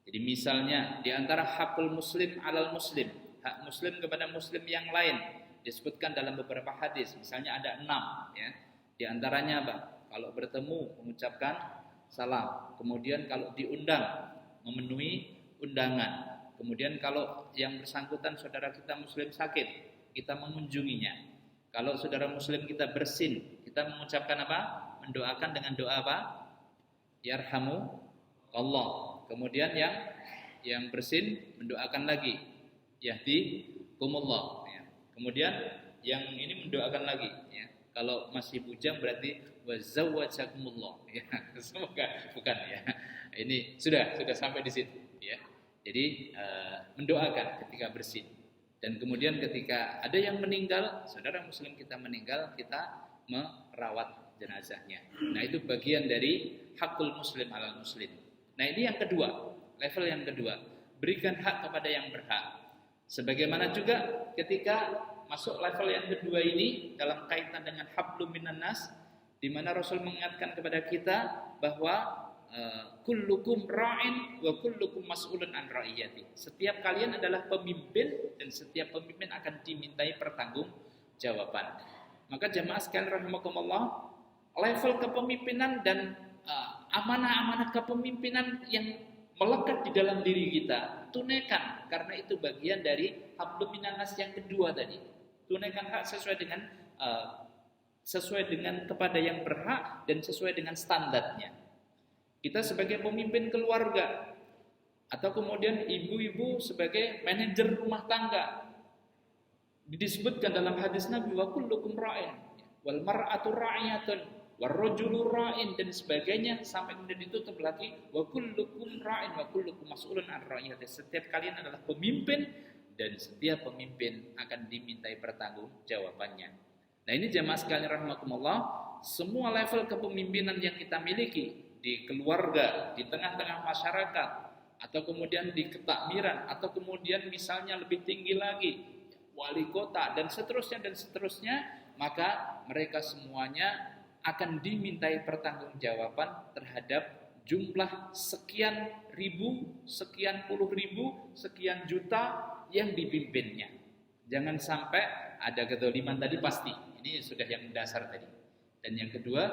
Jadi misalnya di antara hakul muslim alal muslim, hak muslim kepada muslim yang lain, disebutkan dalam beberapa hadis, misalnya ada 6, ya. Di antaranya apa? Kalau bertemu mengucapkan salam, kemudian kalau diundang memenuhi undangan, kemudian kalau yang bersangkutan saudara kita muslim sakit, kita mengunjunginya. Kalau saudara muslim kita bersin, kita mengucapkan apa? Mendoakan dengan doa apa? Yarhamu Allah. Kemudian yang bersin mendoakan lagi, yahdikumullah. Kemudian yang ini mendoakan lagi, ya. Kalau masih bujang berarti wazawwajakumullah ya. Semoga bukan ya. Ini sudah sampai di situ ya. Jadi mendoakan ketika bersin. Dan kemudian ketika ada yang meninggal, saudara muslim kita meninggal, kita merawat jenazahnya. Nah, itu bagian dari hakul muslim alal muslim. Nah, ini yang kedua, level yang kedua, berikan hak kepada yang berhak. Sebagaimana juga ketika masuk level yang kedua ini dalam kaitan dengan hablum minan nas, di mana Rasul mengingatkan kepada kita bahwa kullukum ra'in wa kullukum mas'ulun an ra'iyati. Setiap kalian adalah pemimpin dan setiap pemimpin akan dimintai pertanggungjawaban. Maka jemaah sekalian rahimakumullah, level kepemimpinan dan amanah-amanah kepemimpinan yang melekat di dalam diri kita, tunaikan, karena itu bagian dari hablum minan nas yang kedua tadi. Tunaikan hak sesuai dengan kepada yang berhak dan sesuai dengan standarnya. Kita sebagai pemimpin keluarga atau kemudian ibu-ibu sebagai manajer rumah tangga, disebutkan dalam hadis Nabi wa kullukum ra'in wal mar'atu ra'iyatun war rajulu ra'in dan sebagainya, sampai kemudian ditutup lagi wa kullukum ra'in wa kullukum mas'ulun an ra'iyati. Setiap kalian adalah pemimpin dan setiap pemimpin akan dimintai pertanggungjawabannya. Nah, ini jemaah sekalian rahimakumullah, semua level kepemimpinan yang kita miliki di keluarga, di tengah-tengah masyarakat, atau kemudian di ketakmiran, atau kemudian misalnya lebih tinggi lagi, wali kota, dan seterusnya, maka mereka semuanya akan dimintai pertanggungjawaban terhadap jumlah sekian ribu, sekian puluh ribu, sekian juta yang dipimpinnya. Jangan sampai ada kezaliman tadi pasti, ini sudah yang dasar tadi. Dan yang kedua,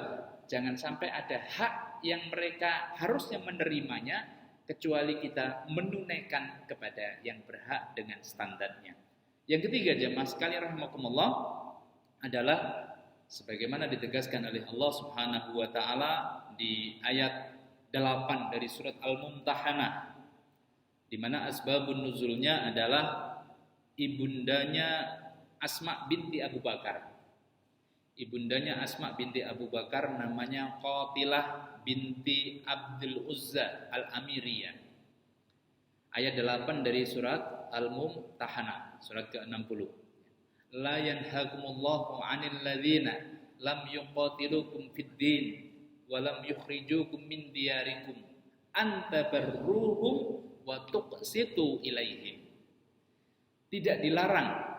jangan sampai ada hak yang mereka harusnya menerimanya kecuali kita menunaikan kepada yang berhak dengan standarnya. Yang ketiga, jemaah sekalian rahimakumullah, adalah sebagaimana ditegaskan oleh Allah Subhanahu wa taala di ayat 8 dari surat Al-Mumtahanah, di mana asbabun nuzulnya adalah ibundanya Asma binti Abu Bakar. Ibundanya Asma binti Abu Bakar namanya Qatilah binti Abdul Uzza Al-Amiriyah. Ayat 8 dari surat Al-Mumtahanah, surat ke-60. La yanhakumullahu 'anil ladzina lam yuqatilukum fid din wa lam yukhrijukum min diyarikum an tabarruhum wa tuqsitu ilaihim. Tidak dilarang.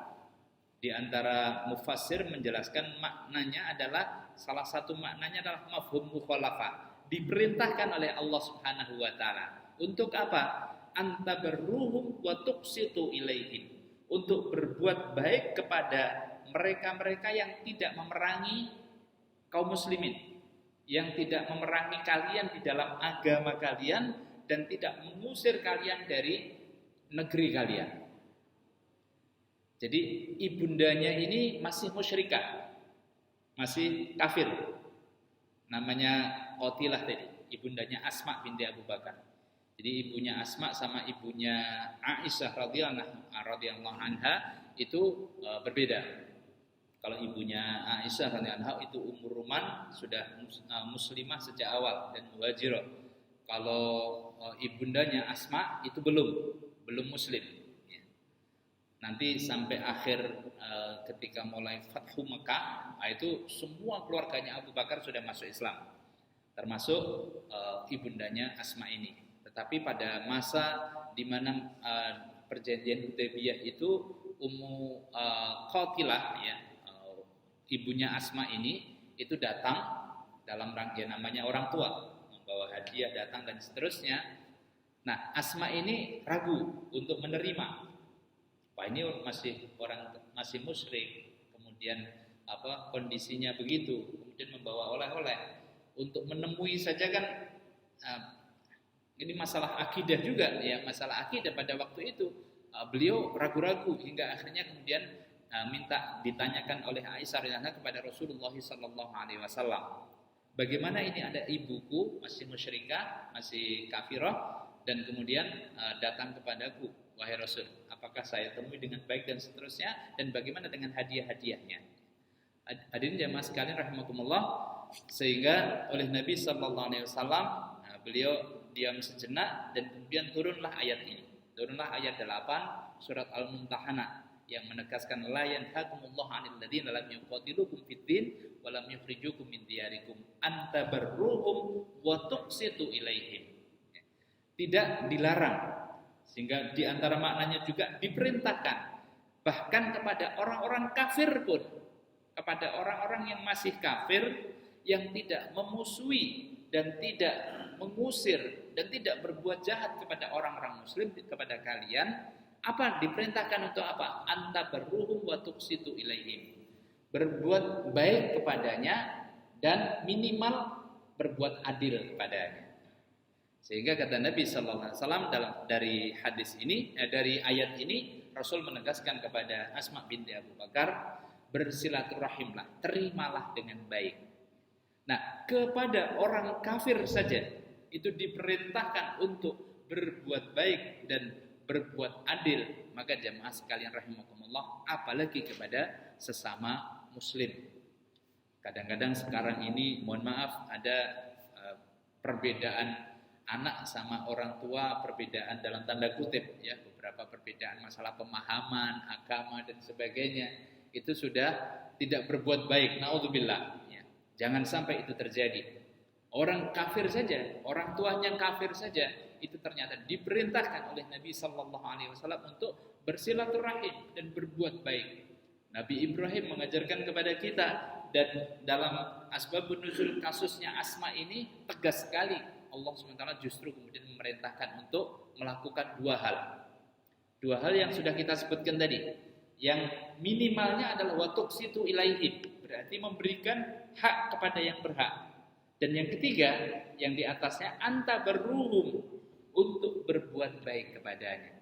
Di antara mufassir menjelaskan maknanya adalah, salah satu maknanya adalah mafhum mukhalafah. Diperintahkan oleh Allah Subhanahu wa taala. Untuk apa? Antabarruhum wa tuqsitu ilaihim. Untuk berbuat baik kepada mereka-mereka yang tidak memerangi kaum muslimin, yang tidak memerangi kalian di dalam agama kalian dan tidak mengusir kalian dari negeri kalian. Jadi ibundanya ini masih musyrikah, masih kafir. Namanya Qatilah tadi, ibundanya Asma binti Abu Bakar. Jadi ibunya Asma sama ibunya Aisyah radhiyallahu anha itu berbeda. Kalau ibunya Aisyah radhiyallahu anha itu umur ruman, sudah muslimah sejak awal dan muhajirah. Kalau ibundanya Asma itu belum muslim. Nanti sampai akhir ketika mulai Fathu Mekah, itu semua keluarganya Abu Bakar sudah masuk Islam, termasuk ibundanya Asma ini. Tetapi pada masa di mana perjanjian Hudaybiyah itu Ummu Qatilah ya, ibunya Asma ini itu datang dalam rangkaian namanya orang tua, membawa hadiah datang dan seterusnya. Nah, Asma ini ragu untuk menerima. Wah, ini masih musyrik, kemudian kondisinya begitu, kemudian membawa oleh-oleh untuk menemui saja kan. Ini masalah akidah juga ya, masalah akidah pada waktu itu beliau ragu-ragu hingga akhirnya kemudian minta ditanyakan oleh Aisyah radhiyallahu kepada Rasulullah sallallahu alaihi wasallam. Bagaimana ini ada ibuku masih musyrikah, masih kafirah dan kemudian datang kepadaku, wahai Rasul, apakah saya temui dengan baik dan seterusnya, dan bagaimana dengan hadiah-hadiahnya? Hadirin jamaah sekalian rahimakumullah, sehingga oleh Nabi sallallahu alaihi wasallam beliau diam sejenak dan kemudian turunlah ayat ini. Turunlah ayat 8 surat Al-Mumtahanah yang menegaskan la yanhakumullahu 'anil ladzina lam yuqatilukum fid din wa lam yukhrijukum min diyarikum an tabarruhum wa tuqsitu ilaihim. Tidak dilarang, sehingga di antara maknanya juga diperintahkan bahkan kepada orang-orang kafir pun, kepada orang-orang yang masih kafir yang tidak memusuhi dan tidak mengusir dan tidak berbuat jahat kepada orang-orang muslim, kepada kalian, apa diperintahkan untuk apa? Anta berruhum wa tuqsitu ilaihim. Berbuat baik kepadanya dan minimal berbuat adil kepadanya. Sehingga kata Nabi sallallahu alaihi wasallam dari hadis ini, dari ayat ini, Rasul menegaskan kepada Asma binti Abu Bakar, bersilaturahimlah, terimalah dengan baik. Nah, kepada orang kafir saja itu diperintahkan untuk berbuat baik dan berbuat adil, maka jamaah sekalian rahimakumullah, apalagi kepada sesama muslim. Kadang-kadang sekarang ini, mohon maaf, ada perbedaan anak sama orang tua, perbedaan dalam tanda kutip, ya, beberapa perbedaan masalah pemahaman, agama dan sebagainya, itu sudah tidak berbuat baik, naudzubillah. Ya. Jangan sampai itu terjadi. Orang kafir saja, orang tuanya kafir saja, itu ternyata diperintahkan oleh Nabi sallallahu alaihi wasallam untuk bersilaturahim dan berbuat baik. Nabi Ibrahim mengajarkan kepada kita, dan dalam asbabun nuzul kasusnya Asma ini tegas sekali. Allah SWT justru kemudian memerintahkan untuk melakukan dua hal. Dua hal yang sudah kita sebutkan tadi. Yang minimalnya adalah watuqsitu ilaihim, berarti memberikan hak kepada yang berhak. Dan yang ketiga, yang di atasnya anta berruhum, untuk berbuat baik kepadanya.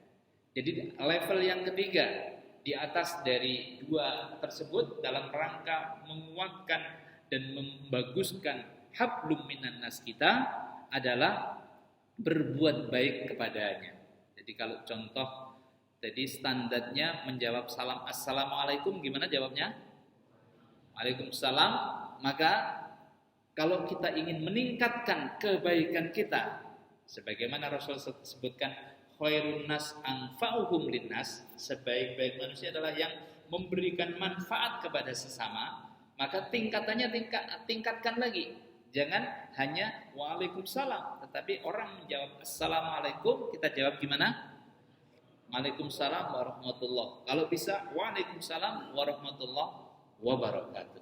Jadi level yang ketiga di atas dari dua tersebut dalam rangka menguatkan dan membaguskan hablum minan nas kita adalah berbuat baik kepadanya. Jadi kalau contoh tadi standarnya menjawab salam assalamualaikum, gimana jawabnya? Waalaikumsalam. Maka kalau kita ingin meningkatkan kebaikan kita, sebagaimana Rasul sebutkan, khairun nas anfa'uhum linnas, sebaik-baik manusia adalah yang memberikan manfaat kepada sesama, maka tingkatannya tingkatkan lagi. Jangan hanya waalaikumsalam, tetapi orang menjawab assalamualaikum, kita jawab gimana? Waalaikumsalam warahmatullah. Kalau bisa waalaikumsalam warahmatullah wabarakatuh.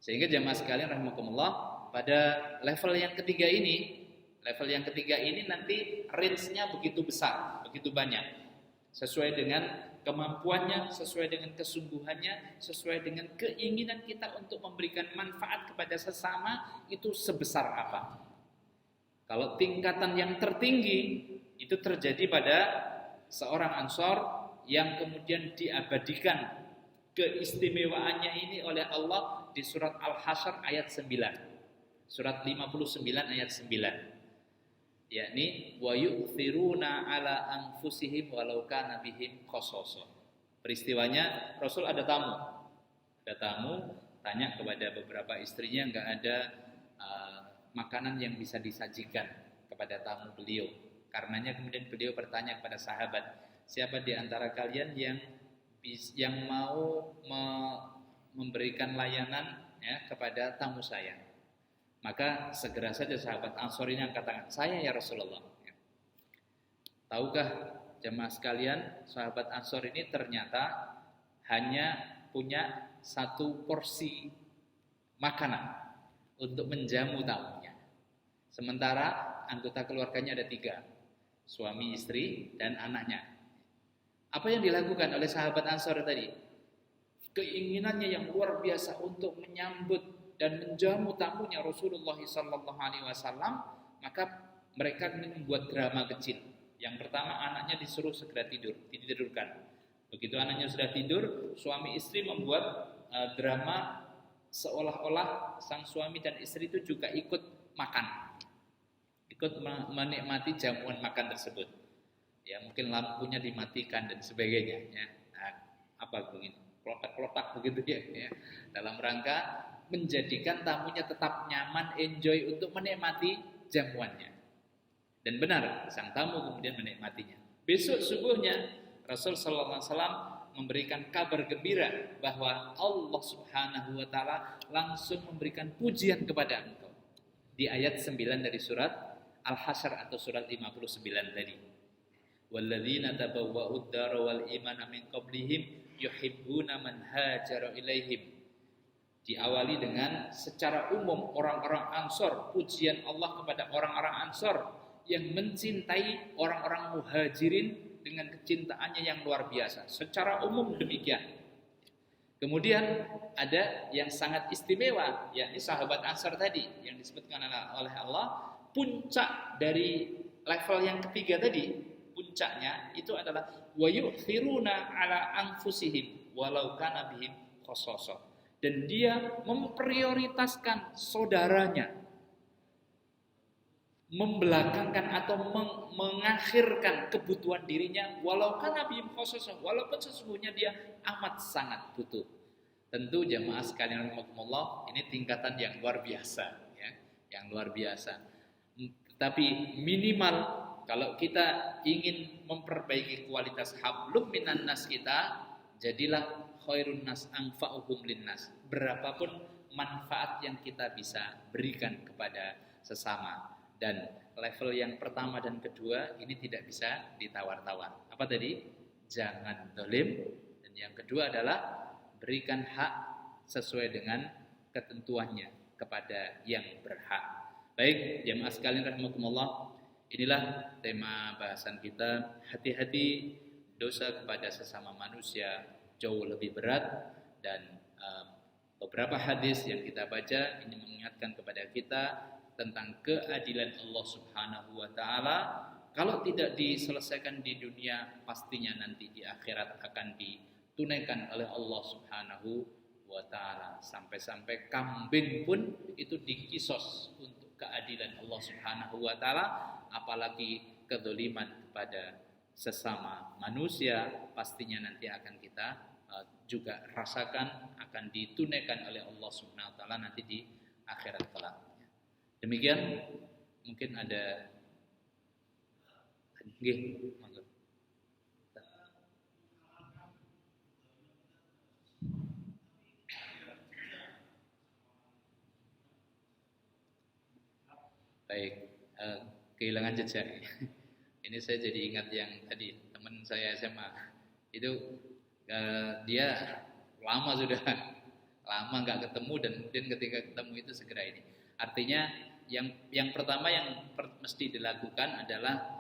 Sehingga jamaah sekalian rahimakumullah, pada level yang ketiga ini nanti range-nya begitu besar, begitu banyak. Sesuai dengan kemampuannya, sesuai dengan kesungguhannya, sesuai dengan keinginan kita untuk memberikan manfaat kepada sesama, itu sebesar apa. Kalau tingkatan yang tertinggi itu terjadi pada seorang Ansor yang kemudian diabadikan keistimewaannya ini oleh Allah di surat Al-Hasyr ayat 9. Surat 59 ayat 9. Yakni wa yu'thiruna ala anfusihim walau kana bihim khasasa. Peristiwanya Rasul ada tamu. Tanya kepada beberapa istrinya, enggak ada makanan yang bisa disajikan kepada tamu beliau. Karenanya kemudian beliau bertanya kepada sahabat, siapa di antara kalian yang mau memberikan layanan ya kepada tamu saya? Maka segera saja sahabat Ansor ini angkat tangan, saya ya Rasulullah. Tahukah jemaah sekalian, sahabat Ansor ini ternyata hanya punya satu porsi makanan untuk menjamu tamunya. Sementara anggota keluarganya ada 3, suami, istri, dan anaknya. Apa yang dilakukan oleh sahabat Ansor tadi? Keinginannya yang luar biasa untuk menyambut dan menjamu tamunya Rasulullah SAW, maka mereka membuat drama kecil. Yang pertama, anaknya disuruh segera ditidurkan. Begitu anaknya sudah tidur, suami istri membuat drama seolah-olah sang suami dan istri itu juga ikut makan, ikut menikmati jamuan makan tersebut. Ya mungkin lampunya dimatikan dan sebagainya. Ya. Nah, apa begini? kelotak-kelotak begitu ya. Dalam rangka menjadikan tamunya tetap nyaman, enjoy untuk menikmati jamuannya. Dan benar, sang tamu kemudian menikmatinya. Besok subuhnya Rasul sallallahu alaihi wasallam memberikan kabar gembira bahwa Allah Subhanahu wa taala langsung memberikan pujian kepada engkau. Di ayat 9 dari surat Al-Hasyr atau surat 59 tadi. Walladzina tabawwa'ud dara wal imana min qablihim yuhibbuna man hajara ilaihim. Diawali dengan secara umum orang-orang Ansor, pujian Allah kepada orang-orang Ansor yang mencintai orang-orang Muhajirin dengan kecintaannya yang luar biasa. Secara umum demikian. Kemudian ada yang sangat istimewa, yakni sahabat Ansor tadi yang disebutkan oleh Allah. Puncak dari level yang ketiga tadi, puncaknya itu adalah wa yu'thiruna ala anfusihim walau kana bihim khasasah. Dan dia memprioritaskan saudaranya, membelakangkan atau mengakhirkan kebutuhan dirinya walau kana bihim khasasah, walaupun sesungguhnya dia amat sangat butuh. Tentu jamaah sekalian rahimakumullah, ini tingkatan yang luar biasa ya, yang luar biasa. Tapi minimal kalau kita ingin memperbaiki kualitas hablum minan nas kita, jadilah khairun nas anfa'uhum linnas. Berapapun manfaat yang kita bisa berikan kepada sesama. Dan level yang pertama dan kedua ini tidak bisa ditawar-tawar. Apa tadi? Jangan zalim. Dan yang kedua adalah berikan hak sesuai dengan ketentuannya kepada yang berhak. Baik, jamaah sekalian rahimakumullah, inilah tema bahasan kita. Hati-hati, dosa kepada sesama manusia jauh lebih berat. Dan beberapa hadis yang kita baca ini mengingatkan kepada kita tentang keadilan Allah Subhanahu wa taala. Kalau tidak diselesaikan di dunia, pastinya nanti di akhirat akan ditunaikan oleh Allah Subhanahu wa taala. Sampai-sampai kambing pun itu dikisos untuk keadilan Allah Subhanahu wa taala, apalagi kedzaliman kepada sesama manusia pastinya nanti akan kita juga rasakan, akan ditunaikan oleh Allah Subhanahu wa taala nanti di akhirat kelak. Demikian, mungkin ada monggo. Baik, kehilangan jejak. Ini saya jadi ingat yang tadi teman saya SMA itu, dia lama sudah lama nggak ketemu, dan kemudian ketika ketemu itu segera ini. Artinya yang pertama yang mesti dilakukan adalah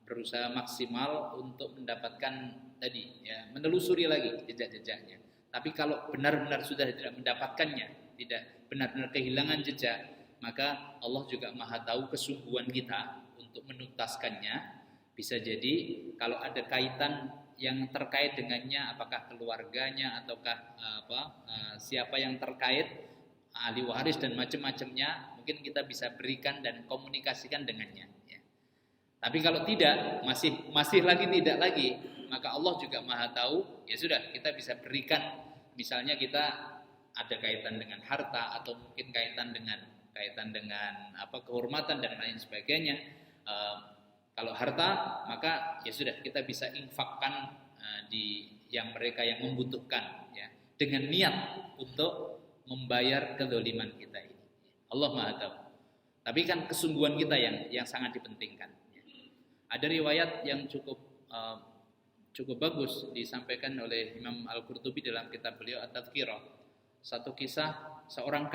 berusaha maksimal untuk mendapatkan tadi ya, menelusuri lagi jejak-jejaknya. Tapi kalau benar-benar sudah tidak mendapatkannya, tidak benar-benar kehilangan jejak, maka Allah juga Maha tahu kesungguhan kita untuk menuntaskannya. Bisa jadi kalau ada kaitan yang terkait dengannya, apakah keluarganya ataukah siapa yang terkait, ahli waris dan macam-macamnya, mungkin kita bisa berikan dan komunikasikan dengannya ya. Tapi kalau tidak, masih lagi tidak lagi, maka Allah juga Maha tahu, ya sudah, kita bisa berikan. Misalnya kita ada kaitan dengan harta atau mungkin kaitan dengan kehormatan dan lain sebagainya. Kalau harta, maka ya sudah, kita bisa infakkan di yang mereka yang membutuhkan ya, dengan niat untuk membayar kezaliman kita ini. Allah Maha tahu. Tapi kan kesungguhan kita yang sangat dipentingkan. Ada riwayat yang cukup bagus disampaikan oleh Imam Al-Qurtubi dalam kitab beliau At-Tadhkirah. Satu kisah seorang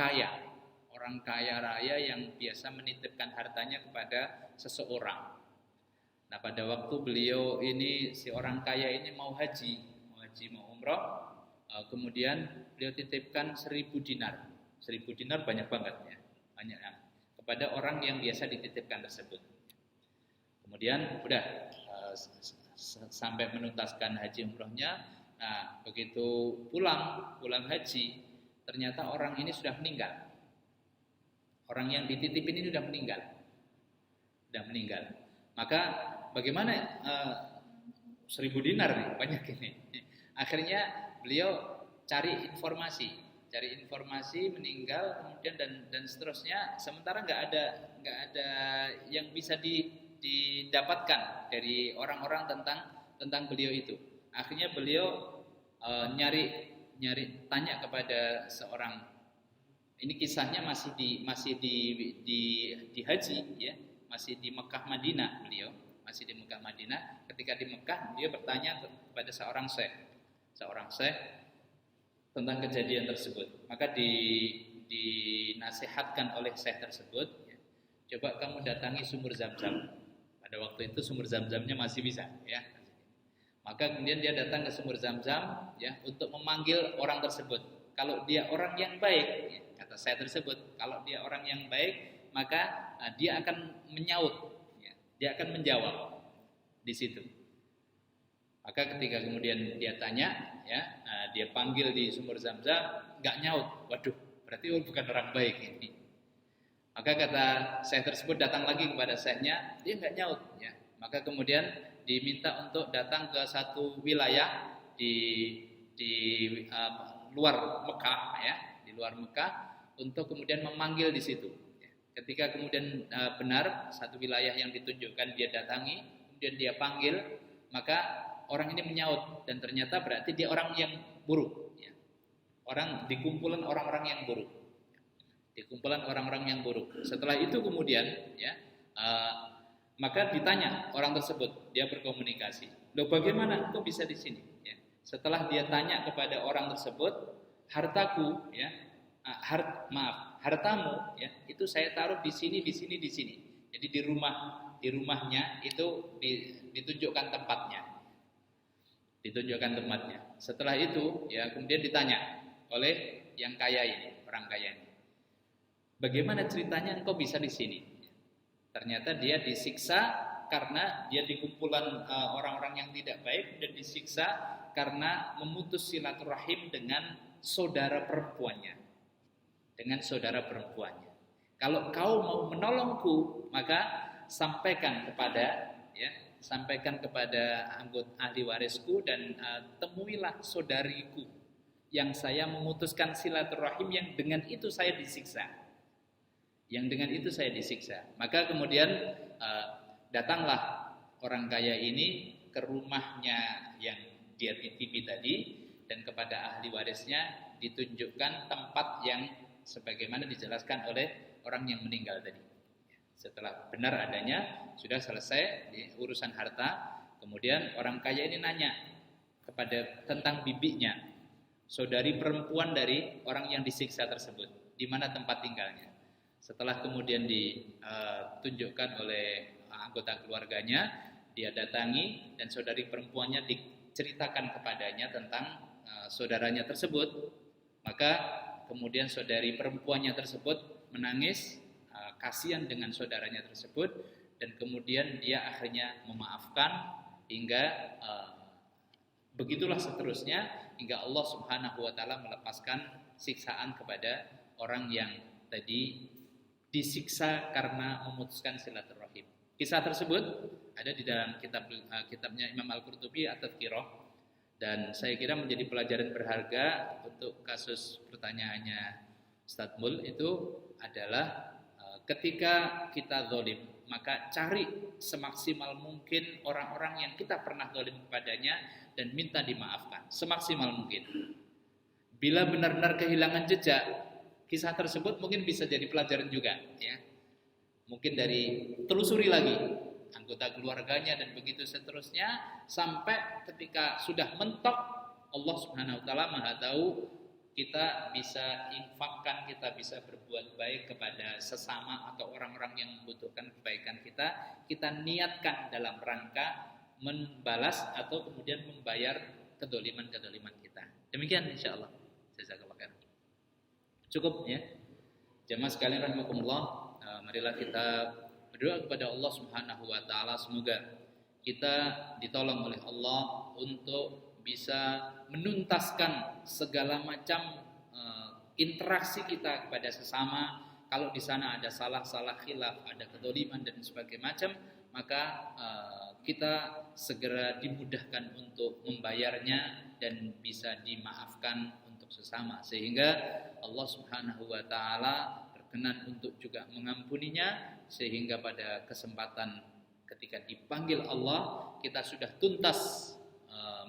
orang kaya raya yang biasa menitipkan hartanya kepada seseorang. Nah, pada waktu beliau ini, si orang kaya ini mau umroh, kemudian beliau titipkan 1.000 dinar. 1.000 dinar banyak banget ya, banyak ya, kepada orang yang biasa dititipkan tersebut. Kemudian udah sampai menuntaskan haji umrohnya. Nah, begitu pulang haji, ternyata orang ini sudah meninggal. Orang yang dititipin ini sudah meninggal. Maka bagaimana 1.000 dinar nih, banyak ini. Akhirnya beliau cari informasi meninggal kemudian dan seterusnya, sementara nggak ada yang bisa didapatkan dari orang-orang tentang beliau itu. Akhirnya beliau nyari tanya kepada seorang, ini kisahnya masih di haji ya, masih di Mekah Madinah, beliau masih di Mekah Madinah. Ketika di Mekah dia bertanya kepada seorang syekh tentang kejadian tersebut. Maka dinasihatkan oleh syekh tersebut ya, coba kamu datangi sumur Zam-Zam. Pada waktu itu sumur Zam-Zamnya masih bisa ya. Maka kemudian dia datang ke sumur Zam-Zam ya, untuk memanggil orang tersebut. Kalau dia orang yang baik ya, kata saya tersebut, kalau dia orang yang baik maka dia akan menyaut ya, dia akan menjawab di situ. Maka ketika kemudian dia tanya ya, dia panggil di sumur Zam-Zam, nggak nyaut. Waduh, berarti bukan orang baik ini. Maka kata syekh tersebut datang lagi kepada syekhnya, dia nggak nyaut ya. Maka kemudian diminta untuk datang ke satu wilayah di luar Mekah ya, di luar Mekah, untuk kemudian memanggil di situ. Ketika kemudian benar satu wilayah yang ditunjukkan dia datangi, kemudian dia panggil, maka orang ini menyaut dan ternyata berarti dia orang yang buruk ya. Orang di kumpulan orang-orang yang buruk. Di kumpulan orang-orang yang buruk. Setelah itu kemudian ya, maka ditanya orang tersebut, dia berkomunikasi. Loh, bagaimana kok bisa di sini? Ya. Setelah dia tanya kepada orang tersebut, hartaku ya, hartamu ya, itu saya taruh di sini. Jadi di rumahnya itu ditunjukkan tempatnya. Setelah itu ya kemudian ditanya oleh yang kaya ini, orang kaya ini, bagaimana ceritanya engkau bisa di sini? Ternyata dia disiksa karena dia di kumpulan orang-orang yang tidak baik, dan disiksa karena memutus silaturahim dengan saudara perempuannya. Kalau kau mau menolongku, maka sampaikan kepada anggota ahli warisku dan temuilah saudariku yang saya memutuskan silaturahim, yang dengan itu saya disiksa. Maka kemudian datanglah orang kaya ini ke rumahnya yang dia titipi tadi, dan kepada ahli warisnya ditunjukkan tempat yang sebagaimana dijelaskan oleh orang yang meninggal tadi. Setelah benar adanya, sudah selesai di urusan harta, kemudian orang kaya ini nanya tentang bibinya, saudari perempuan dari orang yang disiksa tersebut, di mana tempat tinggalnya. Setelah kemudian ditunjukkan oleh anggota keluarganya, dia datangi dan saudari perempuannya diceritakan kepadanya tentang saudaranya tersebut. Maka kemudian saudari perempuannya tersebut menangis, kasihan dengan saudaranya tersebut, dan kemudian dia akhirnya memaafkan, hingga begitulah seterusnya, hingga Allah Subhanahu wa taala melepaskan siksaan kepada orang yang tadi disiksa karena memutuskan silaturahim. Kisah tersebut ada di dalam kitabnya Imam Al-Qurtubi At-Tadhkirah, dan saya kira menjadi pelajaran berharga untuk kasus pertanyaannya Ustadz Mul itu adalah ketika kita zalim, maka cari semaksimal mungkin orang-orang yang kita pernah zalim kepadanya dan minta dimaafkan semaksimal mungkin. Bila benar-benar kehilangan jejak, kisah tersebut mungkin bisa jadi pelajaran juga ya. Mungkin dari telusuri lagi anggota keluarganya dan begitu seterusnya, sampai ketika sudah mentok, Allah Subhanahu wa taala Maha tahu, kita bisa infakkan, kita bisa berbuat baik kepada sesama atau orang-orang yang membutuhkan kebaikan kita niatkan dalam rangka membalas atau kemudian membayar kedoliman-kedoliman kita. Demikian insyaallah. Jazakallahu khairan. Cukup ya. Jamaah sekalian rahimakumullah, marilah kita berdoa kepada Allah Subhanahu wa taala, semoga kita ditolong oleh Allah untuk bisa menuntaskan segala macam interaksi kita kepada sesama. Kalau di sana ada salah khilaf, ada kedoliman dan sebagainya macam, maka kita segera dimudahkan untuk membayarnya dan bisa dimaafkan untuk sesama, sehingga Allah Subhanahu wa taala berkenan untuk juga mengampuninya, sehingga pada kesempatan ketika dipanggil Allah kita sudah tuntas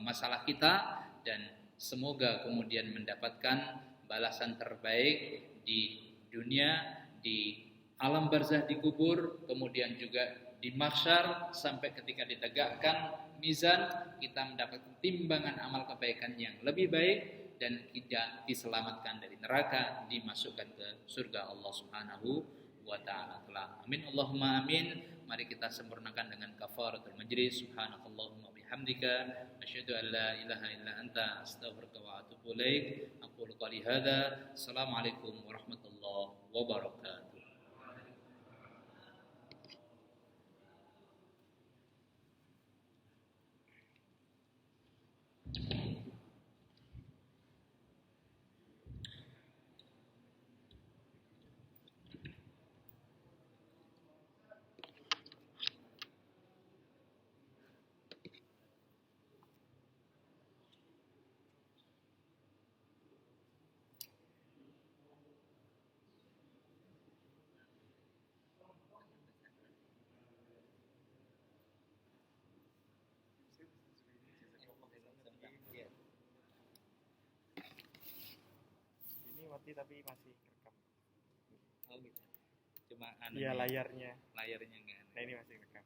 masalah kita, dan semoga kemudian mendapatkan balasan terbaik di dunia, di alam barzah, di kubur, kemudian juga di mahsyar, sampai ketika ditegakkan mizan kita mendapatkan timbangan amal kebaikan yang lebih baik, dan kita diselamatkan dari neraka, dimasukkan ke surga Allah Subhanahu wa taala. Amin Allahumma amin. Mari kita sempurnakan dengan kafaratul majlis. Subhanakallahumma bihamdika asyhadu an la ilaha illa anta astaghfiruka wa atubu ilaik. Aqulu qouli hadza. Assalamualaikum warahmatullahi wabarakatuh. Ini mati tapi masih rekam. Oh gitu. Cuma Iya, layarnya. layarnya enggak. Nah, ini masih rekam.